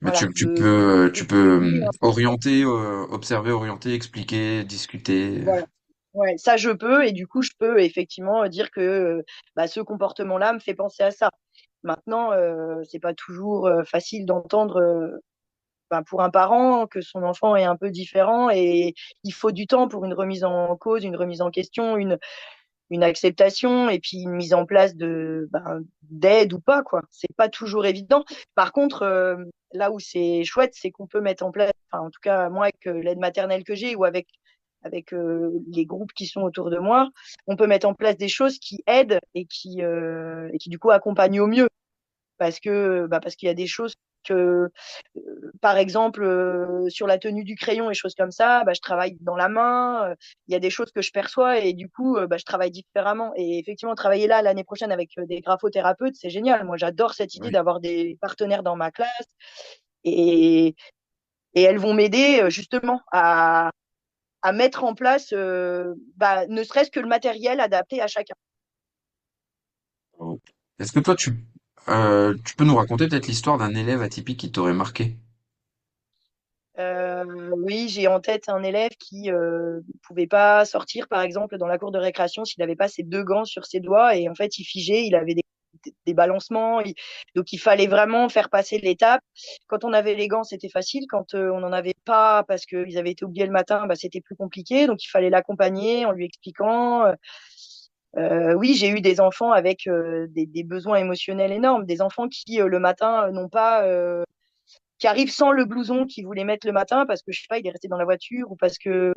Mais
voilà,
tu
de
peux
pointer un peu.
orienter, observer, orienter, expliquer, discuter.
Voilà. Ouais, ça je peux et du coup je peux effectivement dire que bah, ce comportement-là me fait penser à ça. Maintenant, c'est pas toujours facile d'entendre ben, pour un parent que son enfant est un peu différent et il faut du temps pour une remise en cause, une remise en question, une acceptation et puis une mise en place de d'aide ou pas quoi. C'est pas toujours évident. Par contre, là où c'est chouette, c'est qu'on peut mettre en place, enfin en tout cas moi avec l'aide maternelle que j'ai ou avec les groupes qui sont autour de moi, on peut mettre en place des choses qui aident et qui du coup accompagnent au mieux parce qu'il y a des choses que par exemple sur la tenue du crayon et choses comme ça, bah, je travaille dans la main, il y a des choses que je perçois et du coup bah, je travaille différemment et effectivement travailler là l'année prochaine avec des graphothérapeutes, c'est génial. Moi j'adore cette idée
Oui.
d'avoir des partenaires dans ma classe et et elles vont m'aider justement à mettre en place bah, ne serait-ce que le matériel adapté à chacun.
Oh. Est-ce que toi, tu peux nous raconter peut-être l'histoire d'un élève atypique qui t'aurait marqué?
Oui, j'ai en tête un élève qui pouvait pas sortir, par exemple, dans la cour de récréation s'il n'avait pas ses deux gants sur ses doigts et en fait, il figeait, il avait des balancements, donc il fallait vraiment faire passer l'étape. Quand on avait les gants, c'était facile. Quand on n'en avait pas parce qu'ils avaient été oubliés le matin, bah, c'était plus compliqué. Donc il fallait l'accompagner en lui expliquant. Oui, j'ai eu des enfants avec des besoins émotionnels énormes, des enfants qui le matin n'ont pas qui arrive sans le blouson qu'il voulait mettre le matin parce que je sais pas, il est resté dans la voiture ou parce que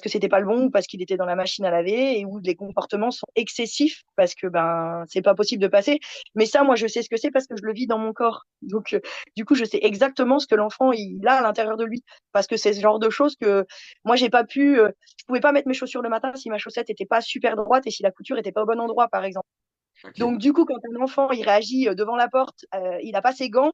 c'était pas le bon ou parce qu'il était dans la machine à laver et où les comportements sont excessifs parce que ben c'est pas possible de passer. Mais ça, moi, je sais ce que c'est parce que je le vis dans mon corps. Donc du coup, je sais exactement ce que l'enfant il a à l'intérieur de lui parce que c'est ce genre de choses que moi j'ai pas pu, je pouvais pas mettre mes chaussures le matin si ma chaussette était pas super droite et si la couture était pas au bon endroit, par exemple.
Ok.
Donc du coup, quand un enfant il réagit devant la porte, il a pas ses gants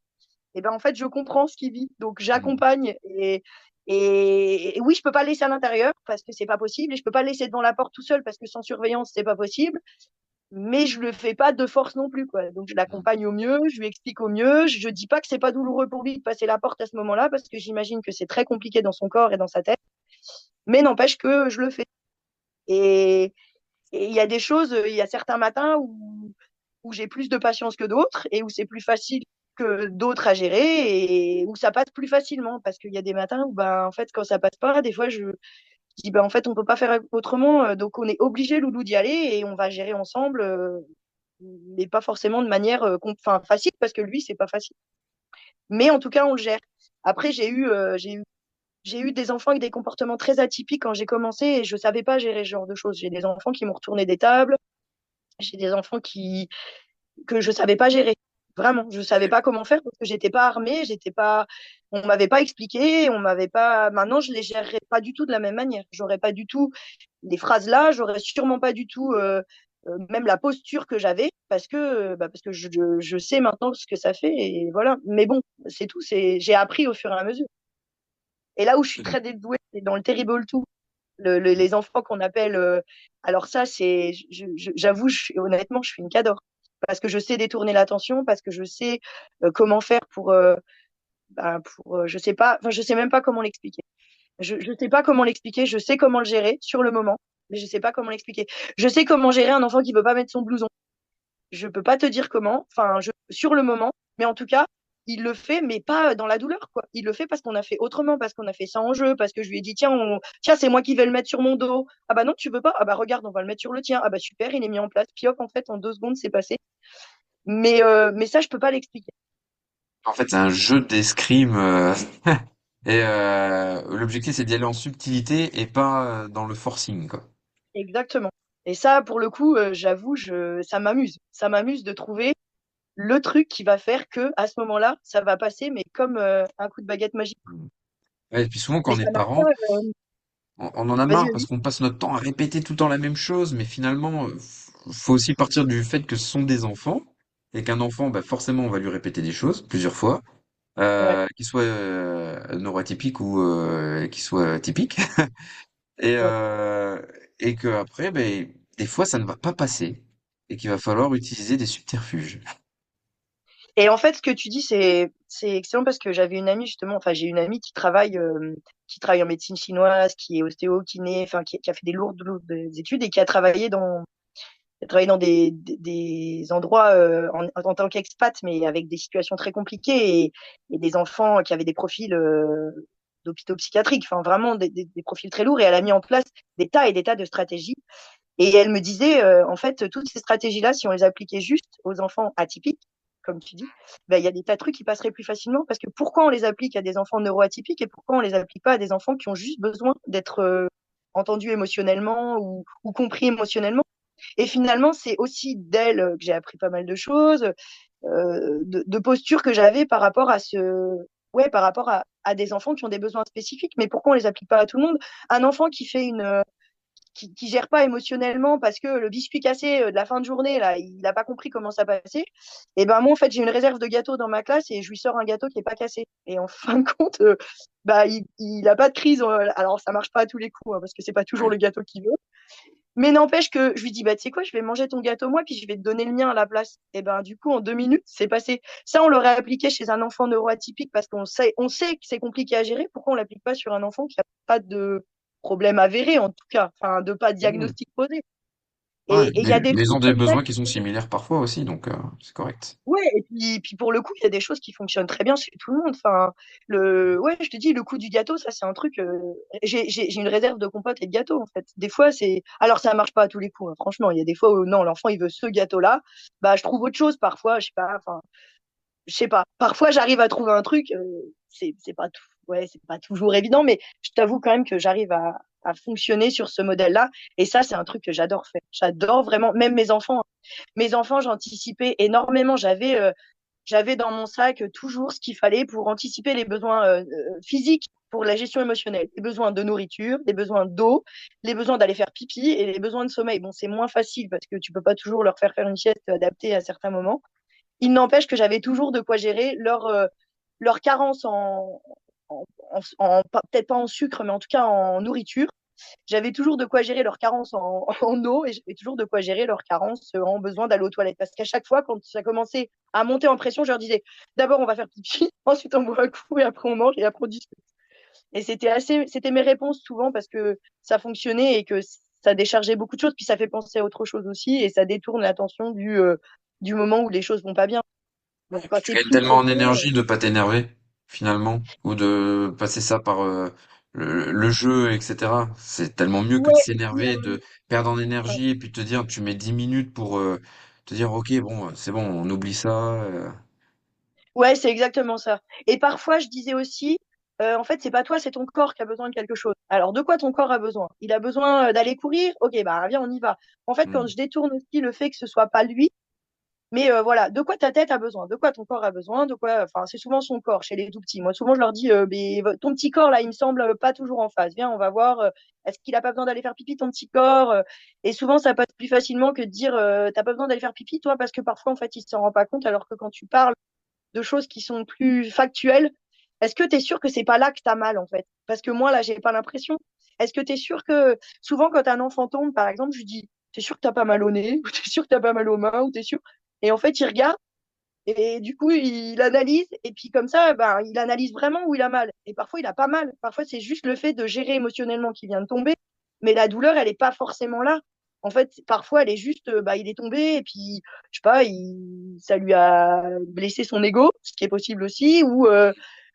et ben en fait je comprends ce qu'il vit donc
Mm.
j'accompagne et oui je peux pas le laisser à l'intérieur parce que c'est pas possible et je peux pas le laisser devant la porte tout seul parce que sans surveillance c'est pas possible mais je le fais pas de force non plus quoi donc je
Mm.
l'accompagne au mieux je lui explique au mieux je dis pas que c'est pas douloureux pour lui de passer la porte à ce moment-là parce que j'imagine que c'est très compliqué dans son corps et dans sa tête mais n'empêche que je le fais et et il y a des choses il y a certains matins où j'ai plus de patience que d'autres et où c'est plus facile que d'autres à gérer et où ça passe plus facilement parce qu'il y a des matins où ben en fait quand ça passe pas des fois je dis ben en fait on peut pas faire autrement donc on est obligé Loulou d'y aller et on va gérer ensemble mais pas forcément de manière enfin facile parce que lui c'est pas facile mais en tout cas on le gère après j'ai eu des enfants avec des comportements très atypiques quand j'ai commencé et je savais pas gérer ce genre de choses j'ai des enfants qui m'ont retourné des tables j'ai des enfants qui que je savais pas gérer. Vraiment, je savais
Ok.
pas comment faire parce que j'étais pas armée, on m'avait pas expliqué, on m'avait pas. Maintenant, je les gérerais pas du tout de la même manière. J'aurais pas du tout les phrases là, j'aurais sûrement pas du tout même la posture que j'avais, parce que je sais maintenant ce que ça fait, et voilà. Mais bon, c'est tout, j'ai appris au fur et à mesure. Et là où je suis très dédouée, c'est dans le Terrible two. Les enfants qu'on appelle. Alors ça, j'avoue, honnêtement, je suis une cadre. Parce que je sais détourner l'attention, parce que je sais comment faire je sais pas, enfin, je sais même pas comment l'expliquer. Je sais pas comment l'expliquer, je sais comment le gérer sur le moment, mais je sais pas comment l'expliquer. Je sais comment gérer un enfant qui veut pas mettre son blouson. Je peux pas te dire comment, sur le moment, mais en tout cas, il le fait, mais pas dans la douleur, quoi. Il le fait parce qu'on a fait autrement, parce qu'on a fait ça en jeu, parce que je lui ai dit, tiens, tiens, c'est moi qui vais le mettre sur mon dos. Ah bah non, tu veux pas? Ah bah regarde, on va le mettre sur le tien. Ah bah super, il est mis en place. Puis hop, en fait, en 2 secondes, c'est passé. Mais ça, je peux pas l'expliquer.
En fait, c'est un jeu d'escrime, et l'objectif, c'est d'y aller en subtilité et pas dans le forcing, quoi.
Exactement. Et ça, pour le coup, j'avoue, ça m'amuse. Ça m'amuse de trouver le truc qui va faire que, à ce moment-là, ça va passer, mais comme un coup de baguette magique.
Ouais, et puis souvent, quand
Mais
on est
ça n'a pas.
parent, on en a
Vas-y,
marre parce
vas-y.
qu'on passe notre temps à répéter tout le temps la même chose, mais finalement, faut aussi partir du fait que ce sont des enfants et qu'un enfant, bah, forcément, on va lui répéter des choses plusieurs fois,
Ouais,
qu'il soit neuroatypique ou qu'il soit typique, et
ouais.
euh, et que après, ben, des fois, ça ne va pas passer et qu'il va falloir utiliser des subterfuges.
Et en fait, ce que tu dis, c'est excellent parce que j'avais une amie justement, enfin j'ai une amie qui travaille en médecine chinoise, qui est ostéo, kiné, enfin qui a fait des lourdes études et qui a travaillé dans des endroits en tant qu'expat, mais avec des situations très compliquées et des enfants qui avaient des profils d'hôpitaux psychiatriques, enfin vraiment des profils très lourds. Et elle a mis en place des tas et des tas de stratégies. Et elle me disait, en fait, toutes ces stratégies-là, si on les appliquait juste aux enfants atypiques, comme tu dis, ben, il y a des tas de trucs qui passeraient plus facilement parce que pourquoi on les applique à des enfants neuroatypiques et pourquoi on les applique pas à des enfants qui ont juste besoin d'être entendus émotionnellement ou compris émotionnellement. Et finalement, c'est aussi d'elle que j'ai appris pas mal de choses, de posture que j'avais par rapport par rapport à des enfants qui ont des besoins spécifiques. Mais pourquoi on les applique pas à tout le monde? Un enfant qui gère pas émotionnellement parce que le biscuit cassé de la fin de journée, là, il n'a pas compris comment ça passait. Et ben moi, en fait, j'ai une réserve de gâteaux dans ma classe et je lui sors un gâteau qui est pas cassé. Et en fin de compte, bah, il a pas de crise. Alors, ça marche pas à tous les coups, hein, parce que c'est pas toujours
Ouais.
le gâteau qu'il veut. Mais n'empêche que je lui dis, bah, tu sais quoi, je vais manger ton gâteau moi, puis je vais te donner le mien à la place. Et ben, du coup, en 2 minutes, c'est passé. Ça, on l'aurait appliqué chez un enfant neuroatypique parce on sait que c'est compliqué à gérer. Pourquoi on l'applique pas sur un enfant qui n'a pas de problème avéré, en tout cas, enfin, de pas de
Mhm.
diagnostic posé.
Ouais,
Et il y a des
mais ils ont
trucs
des
comme ça
besoins qui sont similaires parfois aussi, donc c'est correct.
ouais, et puis pour le coup, il y a des choses qui fonctionnent très bien chez tout le monde. Enfin, ouais, je te dis, le coup du gâteau, ça, c'est un truc. J'ai une réserve de compote et de gâteaux, en fait. Des fois, alors, ça marche pas à tous les coups, hein. Franchement, il y a des fois où non, l'enfant, il veut ce gâteau-là. Bah, je trouve autre chose parfois, je sais pas. Enfin, je sais pas. Parfois, j'arrive à trouver un truc. C'est pas tout. Ouais, c'est pas toujours évident, mais je t'avoue quand même que j'arrive à fonctionner sur ce modèle-là. Et ça, c'est un truc que j'adore faire. J'adore vraiment, même mes enfants. Mes enfants, j'anticipais énormément. J'avais dans mon sac toujours ce qu'il fallait pour anticiper les besoins physiques pour la gestion émotionnelle. Les besoins de nourriture, les besoins d'eau, les besoins d'aller faire pipi et les besoins de sommeil. Bon, c'est moins facile parce que tu peux pas toujours leur faire une sieste adaptée à certains moments. Il n'empêche que j'avais toujours de quoi gérer leur carence peut-être pas en sucre, mais en tout cas en nourriture. J'avais toujours de quoi gérer leur carence en eau et j'avais toujours de quoi gérer leur carence en besoin d'aller aux toilettes. Parce qu'à chaque fois, quand ça commençait à monter en pression, je leur disais d'abord on va faire pipi, ensuite on boit un coup et après on mange et après on discute. Et c'était mes réponses souvent parce que ça fonctionnait et que ça déchargeait beaucoup de choses. Puis ça fait penser à autre chose aussi et ça détourne l'attention du moment où les choses vont pas bien. Donc quand
Tu
c'est
gagnes
plus
tellement en
profond,
énergie de pas t'énerver, finalement, ou de passer ça par le jeu, etc. C'est tellement mieux que de
ouais, et puis,
s'énerver, de perdre en
ouais,
énergie, et puis te dire, tu mets 10 minutes pour te dire, ok, bon, c'est bon, on oublie ça.
ouais, c'est exactement ça. Et parfois, je disais aussi, en fait, c'est pas toi, c'est ton corps qui a besoin de quelque chose. Alors, de quoi ton corps a besoin? Il a besoin d'aller courir? Ok, bah viens, on y va. En fait, quand
Hmm.
je détourne aussi le fait que ce soit pas lui, Mais voilà, de quoi ta tête a besoin, de quoi ton corps a besoin, de quoi, enfin, c'est souvent son corps chez les tout petits. Moi, souvent, je leur dis, mais ton petit corps, là, il me semble pas toujours en phase. Viens, on va voir, est-ce qu'il a pas besoin d'aller faire pipi, ton petit corps? Et souvent, ça passe plus facilement que de dire, t'as pas besoin d'aller faire pipi, toi, parce que parfois, en fait, il s'en rend pas compte, alors que quand tu parles de choses qui sont plus factuelles, est-ce que tu es sûr que c'est pas là que tu as mal, en fait? Parce que moi, là, j'ai pas l'impression. Est-ce que tu es sûr que, souvent, quand un enfant tombe, par exemple, je lui dis, t'es sûr que t'as pas mal au nez, ou t'es sûr que t'as pas mal aux mains, ou t'es sûr? Et en fait, il regarde, et du coup, il analyse, et puis comme ça, ben, il analyse vraiment où il a mal. Et parfois, il a pas mal. Parfois, c'est juste le fait de gérer émotionnellement qu'il vient de tomber, mais la douleur, elle est pas forcément là. En fait, parfois, elle est juste, bah, il est tombé, et puis, je sais pas, ça lui a blessé son ego, ce qui est possible aussi,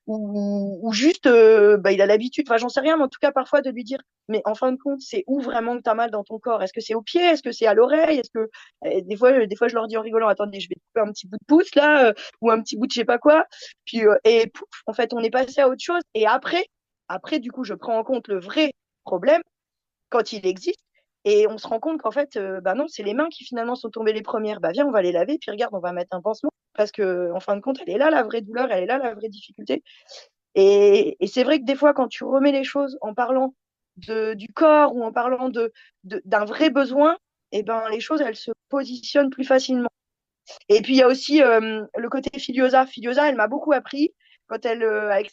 ou juste, bah, il a l'habitude, enfin, j'en sais rien, mais en tout cas, parfois, de lui dire, mais en fin de compte, c'est où vraiment que tu as mal dans ton corps? Est-ce que c'est au pied? Est-ce que c'est à l'oreille? Est-ce que des fois, je leur dis en rigolant, attendez, je vais couper un petit bout de pouce là, ou un petit bout de je sais pas quoi. Puis, et pouf, en fait, on est passé à autre chose. Et après, du coup, je prends en compte le vrai problème quand il existe. Et on se rend compte qu'en fait, bah non, c'est les mains qui finalement sont tombées les premières. Bah viens, on va les laver, puis regarde, on va mettre un pansement. Parce que, en fin de compte, elle est là la vraie douleur, elle est là la vraie difficulté. Et c'est vrai que des fois, quand tu remets les choses en parlant du corps ou en parlant d'un vrai besoin, eh ben, les choses, elles se positionnent plus facilement. Et puis, il y a aussi le côté Filiosa. Filiosa, elle m'a beaucoup appris quand elle, avec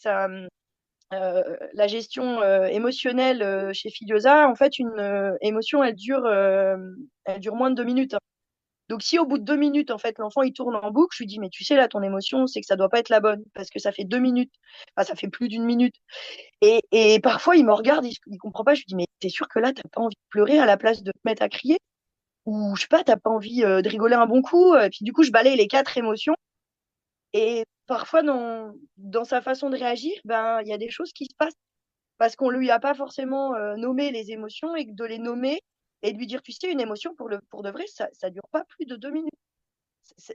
la gestion émotionnelle chez Filiosa. En fait, une émotion, elle dure moins de 2 minutes. Donc, si au bout de 2 minutes, en fait, l'enfant, il tourne en boucle, je lui dis, mais tu sais, là, ton émotion, c'est que ça doit pas être la bonne, parce que ça fait 2 minutes. Enfin, ça fait plus d'une minute. Et parfois, il me regarde, il comprend pas. Je lui dis, mais t'es sûr que là, t'as pas envie de pleurer à la place de te mettre à crier? Ou, je sais pas, t'as pas envie de rigoler un bon coup? Et puis, du coup, je balaye les quatre émotions. Et parfois, dans sa façon de réagir, ben, il y a des choses qui se passent parce qu'on lui a pas forcément nommé les émotions et que de les nommer et de lui dire, tu sais, une émotion pour de vrai, ça dure pas plus de 2 minutes.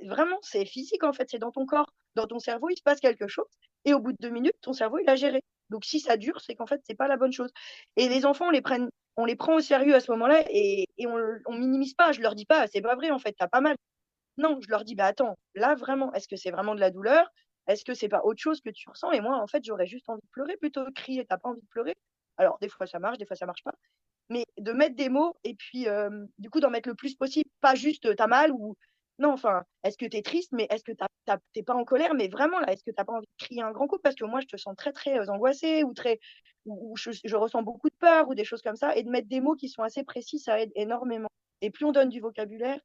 Vraiment, c'est physique en fait, c'est dans ton corps, dans ton cerveau, il se passe quelque chose et au bout de 2 minutes, ton cerveau il a géré. Donc si ça dure, c'est qu'en fait c'est pas la bonne chose. Et les enfants, on les prend au sérieux à ce moment-là et on minimise pas. Je leur dis pas, c'est pas vrai en fait, t'as pas mal. Non, je leur dis, bah attends, là vraiment, est-ce que c'est vraiment de la douleur? Est-ce que c'est pas autre chose que tu ressens? Et moi, en fait, j'aurais juste envie de pleurer plutôt que de crier. T'as pas envie de pleurer? Alors, des fois, ça marche, des fois, ça marche pas. Mais de mettre des mots et puis, du coup, d'en mettre le plus possible. Pas juste, t'as mal ou. Non, enfin, est-ce que t'es triste, mais est-ce que t'es pas en colère? Mais vraiment, là, est-ce que t'as pas envie de crier un grand coup? Parce que moi, je te sens très, très angoissée ou très. Ou je ressens beaucoup de peur ou des choses comme ça. Et de mettre des mots qui sont assez précis, ça aide énormément. Et plus on donne du vocabulaire,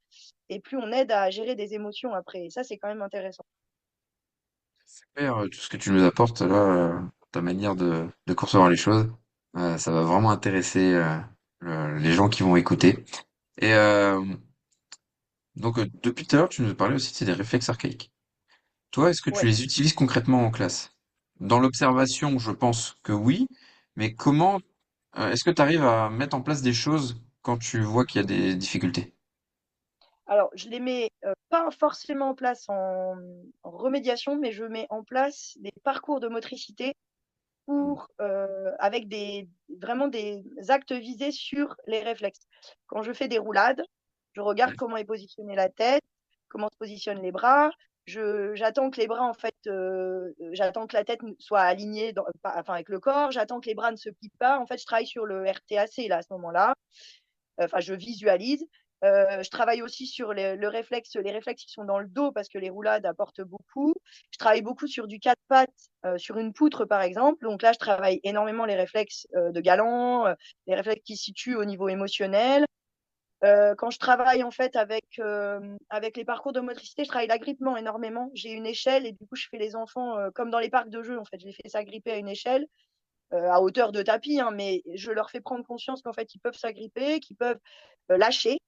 et plus on aide à gérer des émotions après. Et ça, c'est quand même intéressant.
Super, tout ce que tu nous apportes là, ta manière de concevoir les choses, ça va vraiment intéresser les gens qui vont écouter. Et donc depuis tout à l'heure, tu nous parlais aussi de des réflexes archaïques. Toi, est-ce que tu
Ouais.
les utilises concrètement en classe? Dans l'observation, je pense que oui, mais comment est-ce que tu arrives à mettre en place des choses quand tu vois qu'il y a des difficultés?
Alors, je les mets pas forcément en place en remédiation, mais je mets en place des parcours de motricité avec vraiment des actes visés sur les réflexes. Quand je fais des roulades, je regarde
Ouais.
comment est positionnée la tête, comment se positionnent les bras. J'attends que les bras, en fait, j'attends que la tête soit alignée enfin, avec le corps. J'attends que les bras ne se plient pas. En fait, je travaille sur le RTAC là, à ce moment-là. Enfin, je visualise. Je travaille aussi sur les réflexes qui sont dans le dos parce que les roulades apportent beaucoup. Je travaille beaucoup sur du quatre pattes, sur une poutre par exemple. Donc là, je travaille énormément les réflexes de galant, les réflexes qui se situent au niveau émotionnel. Quand je travaille en fait avec les parcours de motricité, je travaille l'agrippement énormément. J'ai une échelle et du coup, je fais les enfants comme dans les parcs de jeux. En fait, je les fais s'agripper à une échelle à hauteur de tapis, hein, mais je leur fais prendre conscience qu'en fait, ils peuvent s'agripper, qu'ils peuvent lâcher.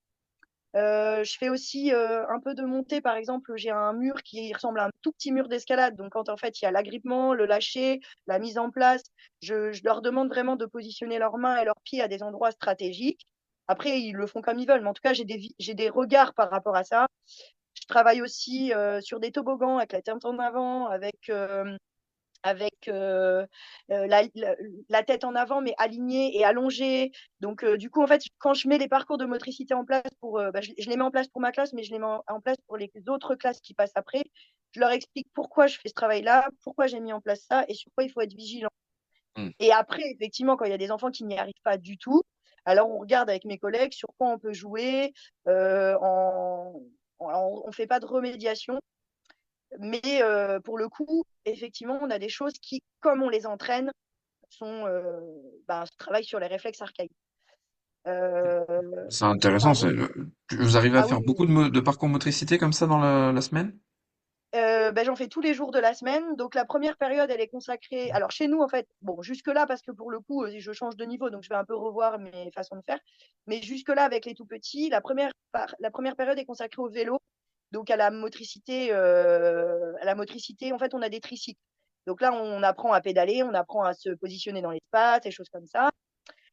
Je fais aussi un peu de montée, par exemple, j'ai un mur qui ressemble à un tout petit mur d'escalade. Donc, quand en fait il y a l'agrippement, le lâcher, la mise en place, je leur demande vraiment de positionner leurs mains et leurs pieds à des endroits stratégiques. Après, ils le font comme ils veulent, mais en tout cas, j'ai des regards par rapport à ça. Je travaille aussi sur des toboggans avec la tête en avant, avec avec la tête en avant, mais alignée et allongée. Donc, du coup, en fait, quand je mets les parcours de motricité en place je les mets en place pour ma classe, mais je les mets en place pour les autres classes qui passent après. Je leur explique pourquoi je fais ce travail-là, pourquoi j'ai mis en place ça et sur quoi il faut être vigilant.
Hmm.
Et après, effectivement, quand il y a des enfants qui n'y arrivent pas du tout, alors on regarde avec mes collègues sur quoi on peut jouer. On ne fait pas de remédiation, mais pour le coup, effectivement, on a des choses qui, comme on les entraîne, travaillent sur les réflexes archaïques. Euh,
C'est intéressant.
Parmi...
Vous arrivez à
Ah oui,
faire
oui.
beaucoup de parcours motricité comme ça dans la semaine?
J'en fais tous les jours de la semaine. Donc la première période, elle est consacrée. Alors chez nous, en fait, bon, jusque-là, parce que pour le coup, je change de niveau, donc je vais un peu revoir mes façons de faire. Mais jusque-là, avec les tout petits, la première période est consacrée au vélo, donc à la motricité. En fait, on a des tricycles. Donc là, on apprend à pédaler, on apprend à se positionner dans l'espace, des choses comme ça.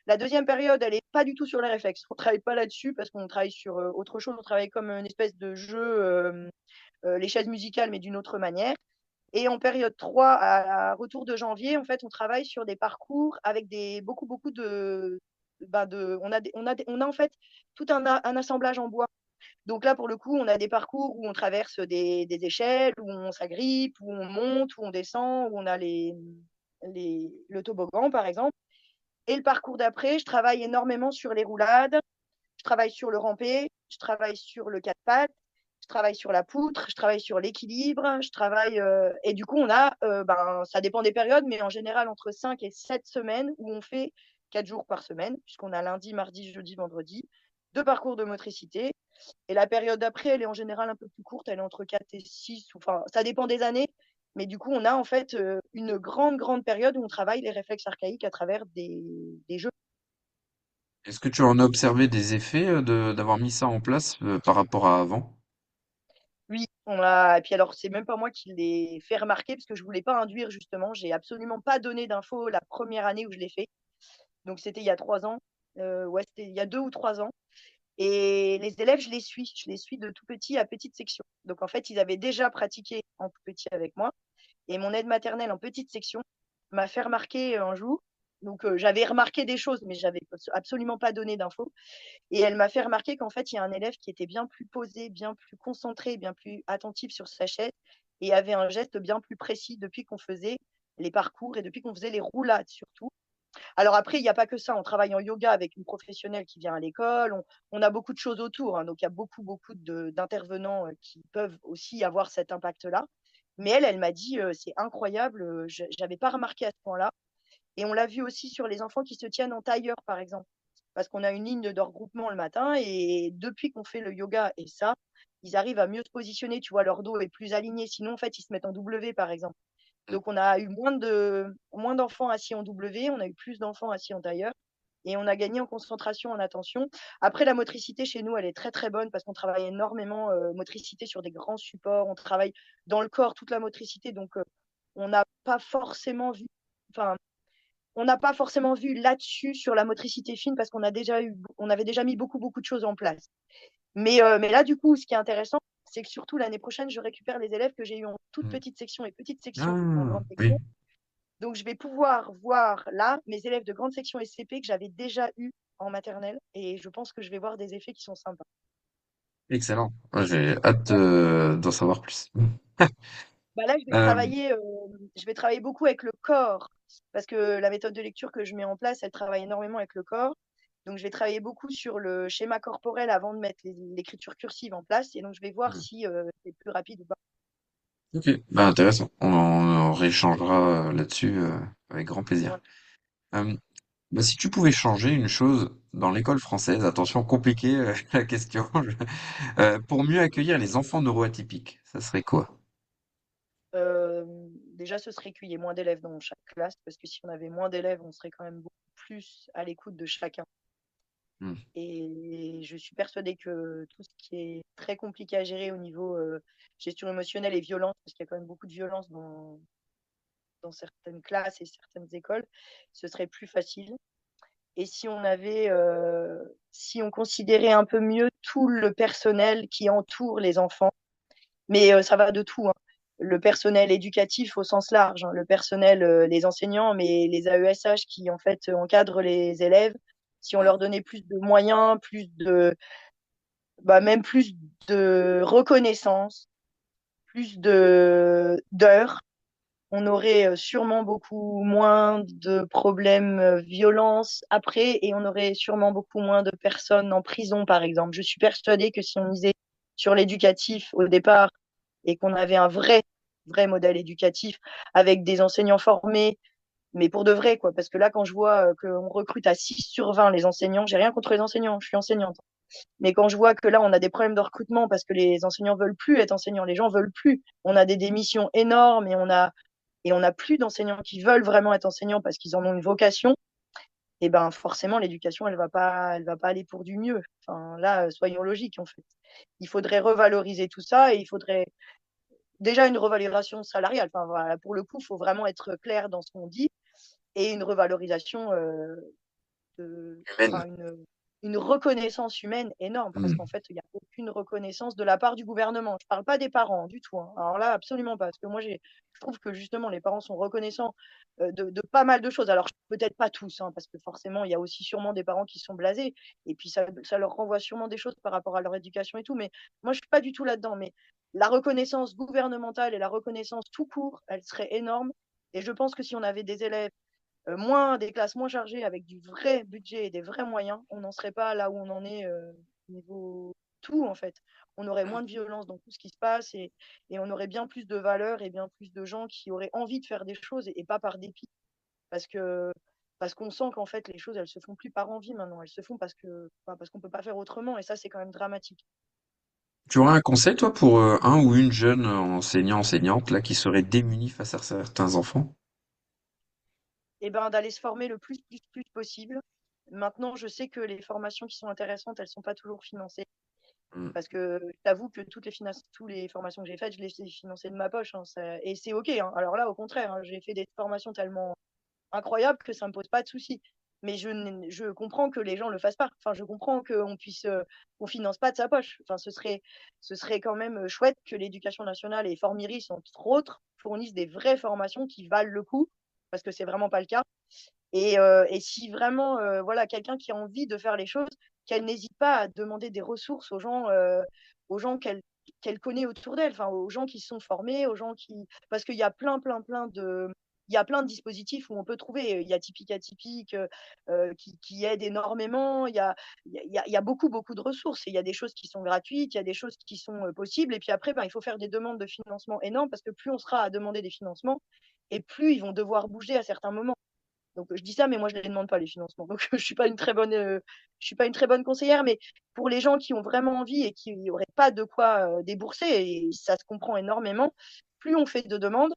La deuxième période, elle est pas du tout sur les réflexes. On travaille pas là-dessus parce qu'on travaille sur autre chose. On travaille comme une espèce de jeu, les chaises musicales, mais d'une autre manière. Et en période 3, à retour de janvier, en fait, on travaille sur des parcours avec beaucoup on a en fait tout un assemblage en bois. Donc là, pour le coup, on a des parcours où on traverse des échelles, où on s'agrippe, où on monte, où on descend, où on a le toboggan, par exemple. Et le parcours d'après, je travaille énormément sur les roulades, je travaille sur le rampé, je travaille sur le quatre pattes, je travaille sur la poutre, je travaille sur l'équilibre, et du coup, ça dépend des périodes, mais en général, entre 5 et 7 semaines où on fait 4 jours par semaine, puisqu'on a lundi, mardi, jeudi, vendredi, deux parcours de motricité. Et la période d'après, elle est en général un peu plus courte, elle est entre 4 et 6, enfin, ça dépend des années. Mais du coup, on a en fait une grande période où on travaille les réflexes archaïques à travers des jeux.
Est-ce que tu en as observé des effets d'avoir mis ça en place par rapport à avant?
Oui, et puis alors, c'est même pas moi qui l'ai fait remarquer parce que je voulais pas induire justement. J'ai absolument pas donné d'infos la première année où je l'ai fait. Donc, c'était il y a 3 ans. Ouais, c'était il y a 2 ou 3 ans. Et les élèves, je les suis. Je les suis de tout petit à petite section. Donc, en fait, ils avaient déjà pratiqué en tout petit avec moi. Et mon aide maternelle en petite section m'a fait remarquer un jour. Donc, j'avais remarqué des choses, mais j'avais absolument pas donné d'infos. Et elle m'a fait remarquer qu'en fait, il y a un élève qui était bien plus posé, bien plus concentré, bien plus attentif sur sa chaise et avait un geste bien plus précis depuis qu'on faisait les parcours et depuis qu'on faisait les roulades surtout. Alors après, il n'y a pas que ça. On travaille en yoga avec une professionnelle qui vient à l'école. On a beaucoup de choses autour. Hein. Donc, il y a beaucoup d'intervenants qui peuvent aussi avoir cet impact-là. Mais elle m'a dit, c'est incroyable, je n'avais pas remarqué à ce point-là. Et on l'a vu aussi sur les enfants qui se tiennent en tailleur, par exemple. Parce qu'on a une ligne de regroupement le matin et depuis qu'on fait le yoga et ça, ils arrivent à mieux se positionner. Tu vois, leur dos est plus aligné. Sinon, en fait, ils se mettent en W, par exemple. Donc, on a eu moins d'enfants assis en W, on a eu plus d'enfants assis en tailleur et on a gagné en concentration, en attention. Après, la motricité chez nous, elle est très très bonne parce qu'on travaille énormément motricité sur des grands supports. On travaille dans le corps toute la motricité. Donc, on n'a pas forcément vu, enfin, on n'a pas forcément vu là-dessus sur la motricité fine parce on avait déjà mis beaucoup de choses en place. Mais là, du coup, ce qui est intéressant, c'est que surtout l'année prochaine, je récupère les élèves que j'ai eu en toute
Hmm.
petite section et petite section en
Ah,
grande
oui,
section. Donc, je vais pouvoir voir là mes élèves de grande section SCP que j'avais déjà eu en maternelle et je pense que je vais voir des effets qui sont sympas.
excellent. Ouais, j'ai hâte d'en savoir plus.
Bah là,
Euh,
je vais travailler beaucoup avec le corps parce que la méthode de lecture que je mets en place, elle travaille énormément avec le corps. Donc, je vais travailler beaucoup sur le schéma corporel avant de mettre l'écriture cursive en place. Et donc, je vais voir si c'est plus rapide ou pas.
ok, bah intéressant. On rééchangera là-dessus avec grand plaisir.
Ouais.
Euh, Bah, si tu pouvais changer une chose dans l'école française, attention, compliqué la question, pour mieux accueillir les enfants neuroatypiques, ça serait quoi?
Euh, Déjà, ce serait qu'il y ait moins d'élèves dans chaque classe parce que si on avait moins d'élèves, on serait quand même beaucoup plus à l'écoute de chacun.
Hmm.
Et je suis persuadée que tout ce qui est très compliqué à gérer au niveau gestion émotionnelle et violence, parce qu'il y a quand même beaucoup de violence dans certaines classes et certaines écoles, ce serait plus facile. Et si on considérait un peu mieux tout le personnel qui entoure les enfants, mais ça va de tout, hein. le personnel éducatif au sens large, hein, le personnel, les enseignants, mais les AESH qui en fait encadrent les élèves, si on leur donnait plus de moyens, même plus de reconnaissance, plus de d'heures, on aurait sûrement beaucoup moins de problèmes, violences après, et on aurait sûrement beaucoup moins de personnes en prison, par exemple. Je suis persuadée que si on misait sur l'éducatif au départ et qu'on avait un vrai modèle éducatif avec des enseignants formés, mais pour de vrai, quoi. Parce que là, quand je vois qu'on recrute à 6 sur 20 les enseignants, j'ai rien contre les enseignants, je suis enseignante. Mais quand je vois que là, on a des problèmes de recrutement parce que les enseignants veulent plus être enseignants, les gens veulent plus. On a des démissions énormes et on a plus d'enseignants qui veulent vraiment être enseignants parce qu'ils en ont une vocation. Et ben forcément, l'éducation, elle va pas aller pour du mieux. Enfin, là, soyons logiques en fait. Il faudrait revaloriser tout ça et il faudrait déjà une revalorisation salariale. Enfin, voilà, pour le coup, il faut vraiment être clair dans ce qu'on dit et une revalorisation
Humaine.
enfin, une reconnaissance humaine énorme parce qu'en
Hmm.
fait, il n'y a aucune reconnaissance de la part du gouvernement. Je ne parle pas des parents du tout, hein. Alors là, absolument pas. Parce que moi, je trouve que justement, les parents sont reconnaissants de pas mal de choses. Alors, peut-être pas tous, hein, parce que forcément, il y a aussi sûrement des parents qui sont blasés. Et puis, ça leur renvoie sûrement des choses par rapport à leur éducation et tout. Mais moi, je ne suis pas du tout là-dedans. Mais la reconnaissance gouvernementale et la reconnaissance tout court, elle serait énorme. Et je pense que si on avait des élèves des classes moins chargées avec du vrai budget et des vrais moyens, on n'en serait pas là où on en est niveau tout en fait. On aurait moins de violence dans tout ce qui se passe et on aurait bien plus de valeurs et bien plus de gens qui auraient envie de faire des choses et pas par dépit. Parce que parce qu'on sent qu'en fait les choses elles se font plus par envie maintenant, elles se font parce qu'on peut pas faire autrement et ça c'est quand même dramatique.
Tu aurais un conseil, toi, pour un ou une jeune enseignant, enseignante, là, qui serait démunie face à certains enfants?
Et ben d'aller se former le plus possible. Maintenant, je sais que les formations qui sont intéressantes, elles sont pas toujours financées.
Hmm.
Parce que je t'avoue que toutes les formations que j'ai faites, je les ai financées de ma poche, hein, et c'est OK, hein. Alors là, au contraire, hein, j'ai fait des formations tellement incroyables que ça ne me pose pas de soucis. Mais je comprends que les gens ne le fassent pas. Enfin, je comprends qu'on finance pas de sa poche. Enfin, ce serait quand même chouette que l'éducation nationale et Formiris, entre autres, fournissent des vraies formations qui valent le coup, parce que c'est vraiment pas le cas. Et si vraiment, voilà, quelqu'un qui a envie de faire les choses, qu'elle n'hésite pas à demander des ressources aux gens qu'elle connaît autour d'elle, enfin, aux gens qui sont formés, aux gens qui... Parce qu'il y a il y a plein de dispositifs où on peut trouver. Il y a Typique Atypique qui aide énormément. Il y a beaucoup de ressources. Et il y a des choses qui sont gratuites, il y a des choses qui sont possibles. Et puis après, ben, il faut faire des demandes de financement énormes parce que plus on sera à demander des financements, et plus ils vont devoir bouger à certains moments. Donc je dis ça, mais moi je ne les demande pas les financements. Donc je suis pas une très bonne conseillère, mais pour les gens qui ont vraiment envie et qui n'auraient pas de quoi débourser, et ça se comprend énormément, plus on fait de demandes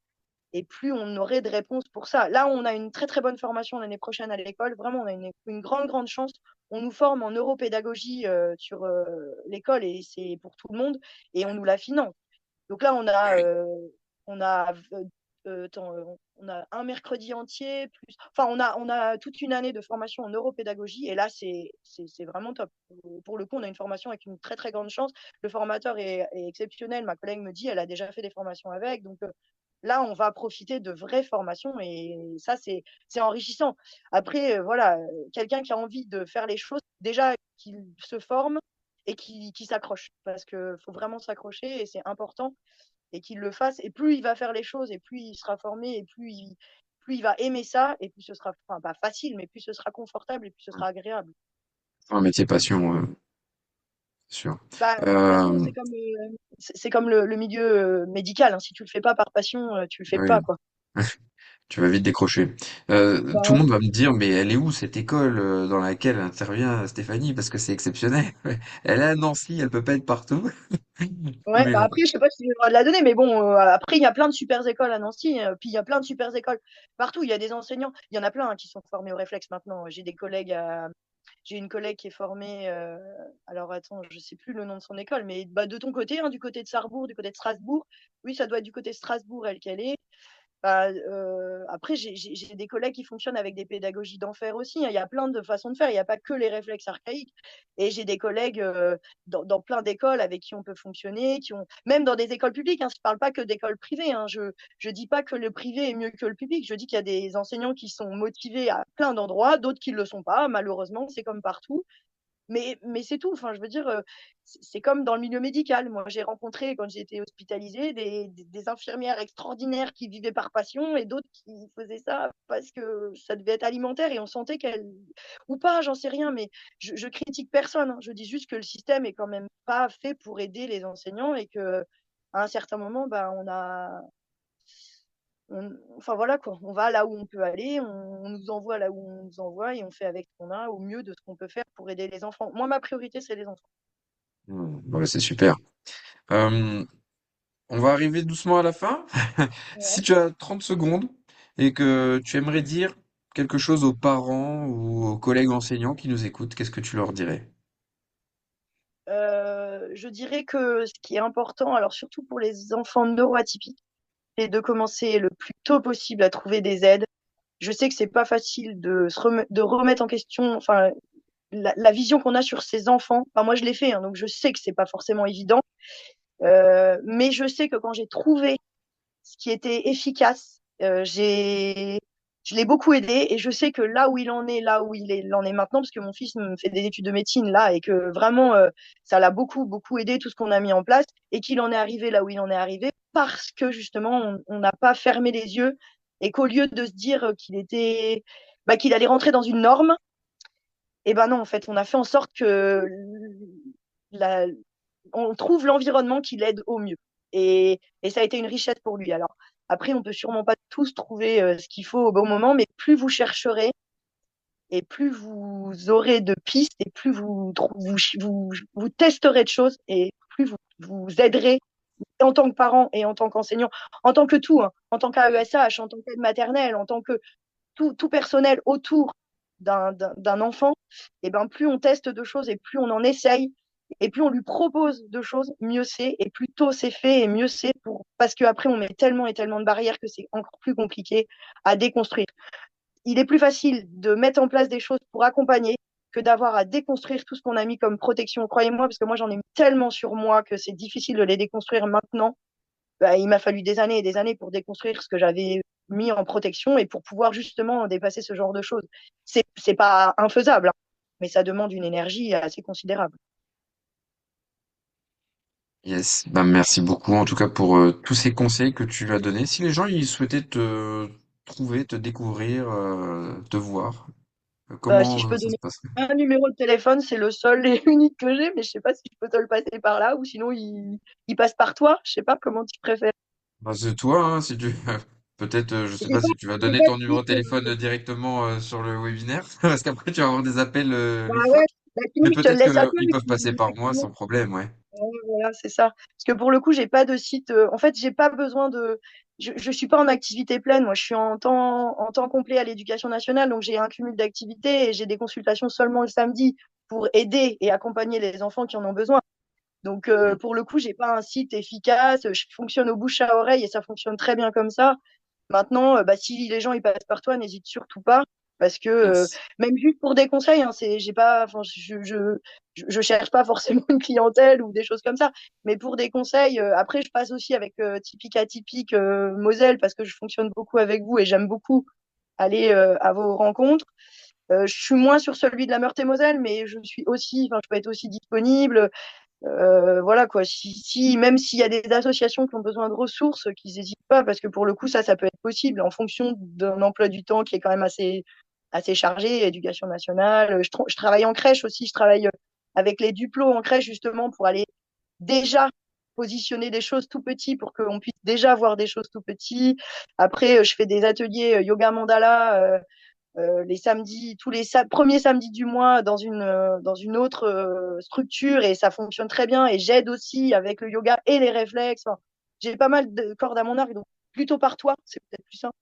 et plus on aurait de réponses pour ça. Là, on a une très bonne formation l'année prochaine à l'école. Vraiment, on a une grande chance. On nous forme en neuropédagogie sur l'école et c'est pour tout le monde et on nous la finance. Donc là, on a, on a un mercredi entier, plus, enfin, on a toute une année de formation en neuropédagogie, et là, c'est vraiment top. Pour le coup, on a une formation avec une très grande chance. Le formateur est exceptionnel. Ma collègue me dit, elle a déjà fait des formations avec. Donc là, on va profiter de vraies formations, et ça, c'est enrichissant. Après, voilà, quelqu'un qui a envie de faire les choses, déjà, qu'il se forme et qui s'accroche, parce qu'il faut vraiment s'accrocher et c'est important et qu'il le fasse. Et plus il va faire les choses et plus il sera formé et plus il va aimer ça et plus ce sera, enfin, pas facile, mais plus ce sera confortable et plus ce sera agréable.
Un métier passion, c'est sûr.
Bah, de toute façon,
Euh,
c'est comme le milieu médical, hein. Si tu le fais pas par passion, tu le fais pas,
oui.
quoi.
Tu vas vite décrocher.
Bah,
Tout le monde va me dire, mais elle est où cette école dans laquelle intervient Stéphanie? Parce que c'est exceptionnel. Elle est à Nancy, elle peut pas être partout.
ouais,
Mais
bah
bon.
après, je sais pas si j'ai le droit de la donner, mais bon, après, il y a plein de super écoles à Nancy, puis il y a plein de super écoles partout. Il y a des enseignants, il y en a plein hein, qui sont formés au réflexe maintenant. J'ai une collègue qui est formée, alors attends, je sais plus le nom de son école, mais bah, de ton côté, hein, du côté de Sarrebourg, du côté de Strasbourg. Oui, ça doit être du côté de Strasbourg, elle qu'elle est. Bah, après, j'ai des collègues qui fonctionnent avec des pédagogies d'enfer aussi, hein. Il y a plein de façons de faire. Il n'y a pas que les réflexes archaïques. Et j'ai des collègues dans plein d'écoles avec qui on peut fonctionner, même dans des écoles publiques, hein. Je ne parle pas que d'écoles privées, hein. Je dis pas que le privé est mieux que le public. Je dis qu'il y a des enseignants qui sont motivés à plein d'endroits, d'autres qui ne le sont pas. Malheureusement, c'est comme partout. Mais c'est tout. Enfin, je veux dire, c'est comme dans le milieu médical. Moi, j'ai rencontré, quand j'ai été hospitalisée, des infirmières extraordinaires qui vivaient par passion et d'autres qui faisaient ça parce que ça devait être alimentaire et on sentait qu'elles. Ou pas, j'en sais rien, mais je critique personne, hein. Je dis juste que le système est quand même pas fait pour aider les enseignants et que à un certain moment, bah, enfin voilà quoi, on va là où on peut aller, on nous envoie là où on nous envoie et on fait avec ce qu'on a au mieux de ce qu'on peut faire pour aider les enfants. Moi, ma priorité, c'est les enfants.
Ouais, c'est super. Euh, on va arriver doucement à la fin. Si
Ouais.
tu as 30 secondes et que tu aimerais dire quelque chose aux parents ou aux collègues enseignants qui nous écoutent, qu'est-ce que tu leur dirais?
Je dirais que ce qui est important, alors surtout pour les enfants neuroatypiques, c'est de commencer le plus tôt possible à trouver des aides. Je sais que c'est pas facile de remettre en question, enfin, la vision qu'on a sur ces enfants. Enfin, moi, je l'ai fait, hein, donc je sais que c'est pas forcément évident. Mais je sais que quand j'ai trouvé ce qui était efficace. Je l'ai beaucoup aidé et je sais que là où il en est, il en est maintenant, parce que mon fils me fait des études de médecine là et que vraiment ça l'a beaucoup, beaucoup aidé tout ce qu'on a mis en place et qu'il en est arrivé là où il en est arrivé parce que justement on n'a pas fermé les yeux et qu'au lieu de se dire qu'il allait rentrer dans une norme, et ben non, en fait, on a fait en sorte que la, on trouve l'environnement qui l'aide au mieux. Et ça a été une richesse pour lui. Alors, après, on peut sûrement pas tous trouver ce qu'il faut au bon moment, mais plus vous chercherez et plus vous aurez de pistes et plus vous testerez de choses et plus vous aiderez en tant que parent et en tant qu'enseignant, en tant que tout, hein, en tant qu'AESH, en tant qu'aide maternelle, en tant que tout personnel autour d'un enfant, et ben plus on teste de choses et plus on en essaye et plus on lui propose de choses, mieux c'est et plus tôt c'est fait et mieux c'est parce qu'après on met tellement et tellement de barrières que c'est encore plus compliqué à déconstruire. Il est plus facile de mettre en place des choses pour accompagner que d'avoir à déconstruire tout ce qu'on a mis comme protection. Croyez-moi, parce que moi j'en ai mis tellement sur moi que c'est difficile de les déconstruire maintenant. Bah, il m'a fallu des années et des années pour déconstruire ce que j'avais mis en protection et pour pouvoir justement dépasser ce genre de choses. C'est pas infaisable, hein, mais ça demande une énergie assez considérable.
Yes, bah merci beaucoup en tout cas pour tous ces conseils que tu as donnés. Si les gens ils souhaitaient te trouver, te découvrir, te voir,
Bah, si
comment
je peux
ça se
donner
passerait?
un numéro de téléphone, c'est le seul et unique que j'ai, mais je sais pas si je peux te le passer par là ou sinon il passe par toi. Je sais pas comment tu préfères.
Bah, c'est toi, hein, si tu peut-être, je sais
J'ai
pas
pas,
si tu vas
j'ai
donner
pas
ton
de
numéro de
site.
téléphone directement sur le webinaire, parce qu'après tu vas avoir des appels
Bah ouais,
loufoques.
la
Mais
clinique te le
peut-être
laisse à toi,
qu'ils
mais
peuvent passer par moi
effectivement.
sans problème, ouais.
Ouais, voilà, c'est ça. Parce que pour le coup, j'ai pas de site. En fait, j'ai pas besoin de. Je suis pas en activité pleine. Moi, je suis en temps complet à l'éducation nationale, donc j'ai un cumul d'activités et j'ai des consultations seulement le samedi pour aider et accompagner les enfants qui en ont besoin. Donc,
Mm.
pour le coup, j'ai pas un site efficace. Je fonctionne au bouche à oreille et ça fonctionne très bien comme ça. Maintenant, bah, si les gens ils passent par toi, n'hésite surtout pas. Parce que
Yes.
même juste pour des conseils, hein, j'ai pas, enfin, je cherche pas forcément une clientèle ou des choses comme ça. Mais pour des conseils, après, je passe aussi avec Typique Atypique Moselle parce que je fonctionne beaucoup avec vous et j'aime beaucoup aller à vos rencontres. Je suis moins sur celui de la Meurthe-et-Moselle, mais je suis aussi, enfin, je peux être aussi disponible. Voilà quoi. Même s'il y a des associations qui ont besoin de ressources, qu'ils n'hésitent pas, parce que pour le coup, ça peut être possible en fonction d'un emploi du temps qui est quand même assez chargé, éducation nationale. Je travaille en crèche aussi, je travaille avec les duplos en crèche justement pour aller déjà positionner des choses tout petits pour qu'on puisse déjà voir des choses tout petits. Après, je fais des ateliers yoga mandala les samedis, premiers samedis du mois dans une autre structure et ça fonctionne très bien. Et j'aide aussi avec le yoga et les réflexes. Enfin, j'ai pas mal de cordes à mon arc, donc plutôt par toi, c'est peut-être plus simple.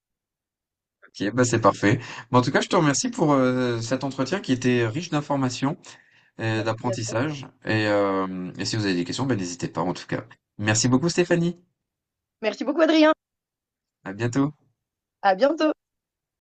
Ok, bah c'est parfait. Bon, en tout cas, je te remercie pour cet entretien qui était riche d'informations et
Merci à toi.
d'apprentissage. Et si vous avez des questions, ben, n'hésitez pas en tout cas. Merci beaucoup, Stéphanie.
Merci beaucoup, Adrien.
À bientôt.
À bientôt.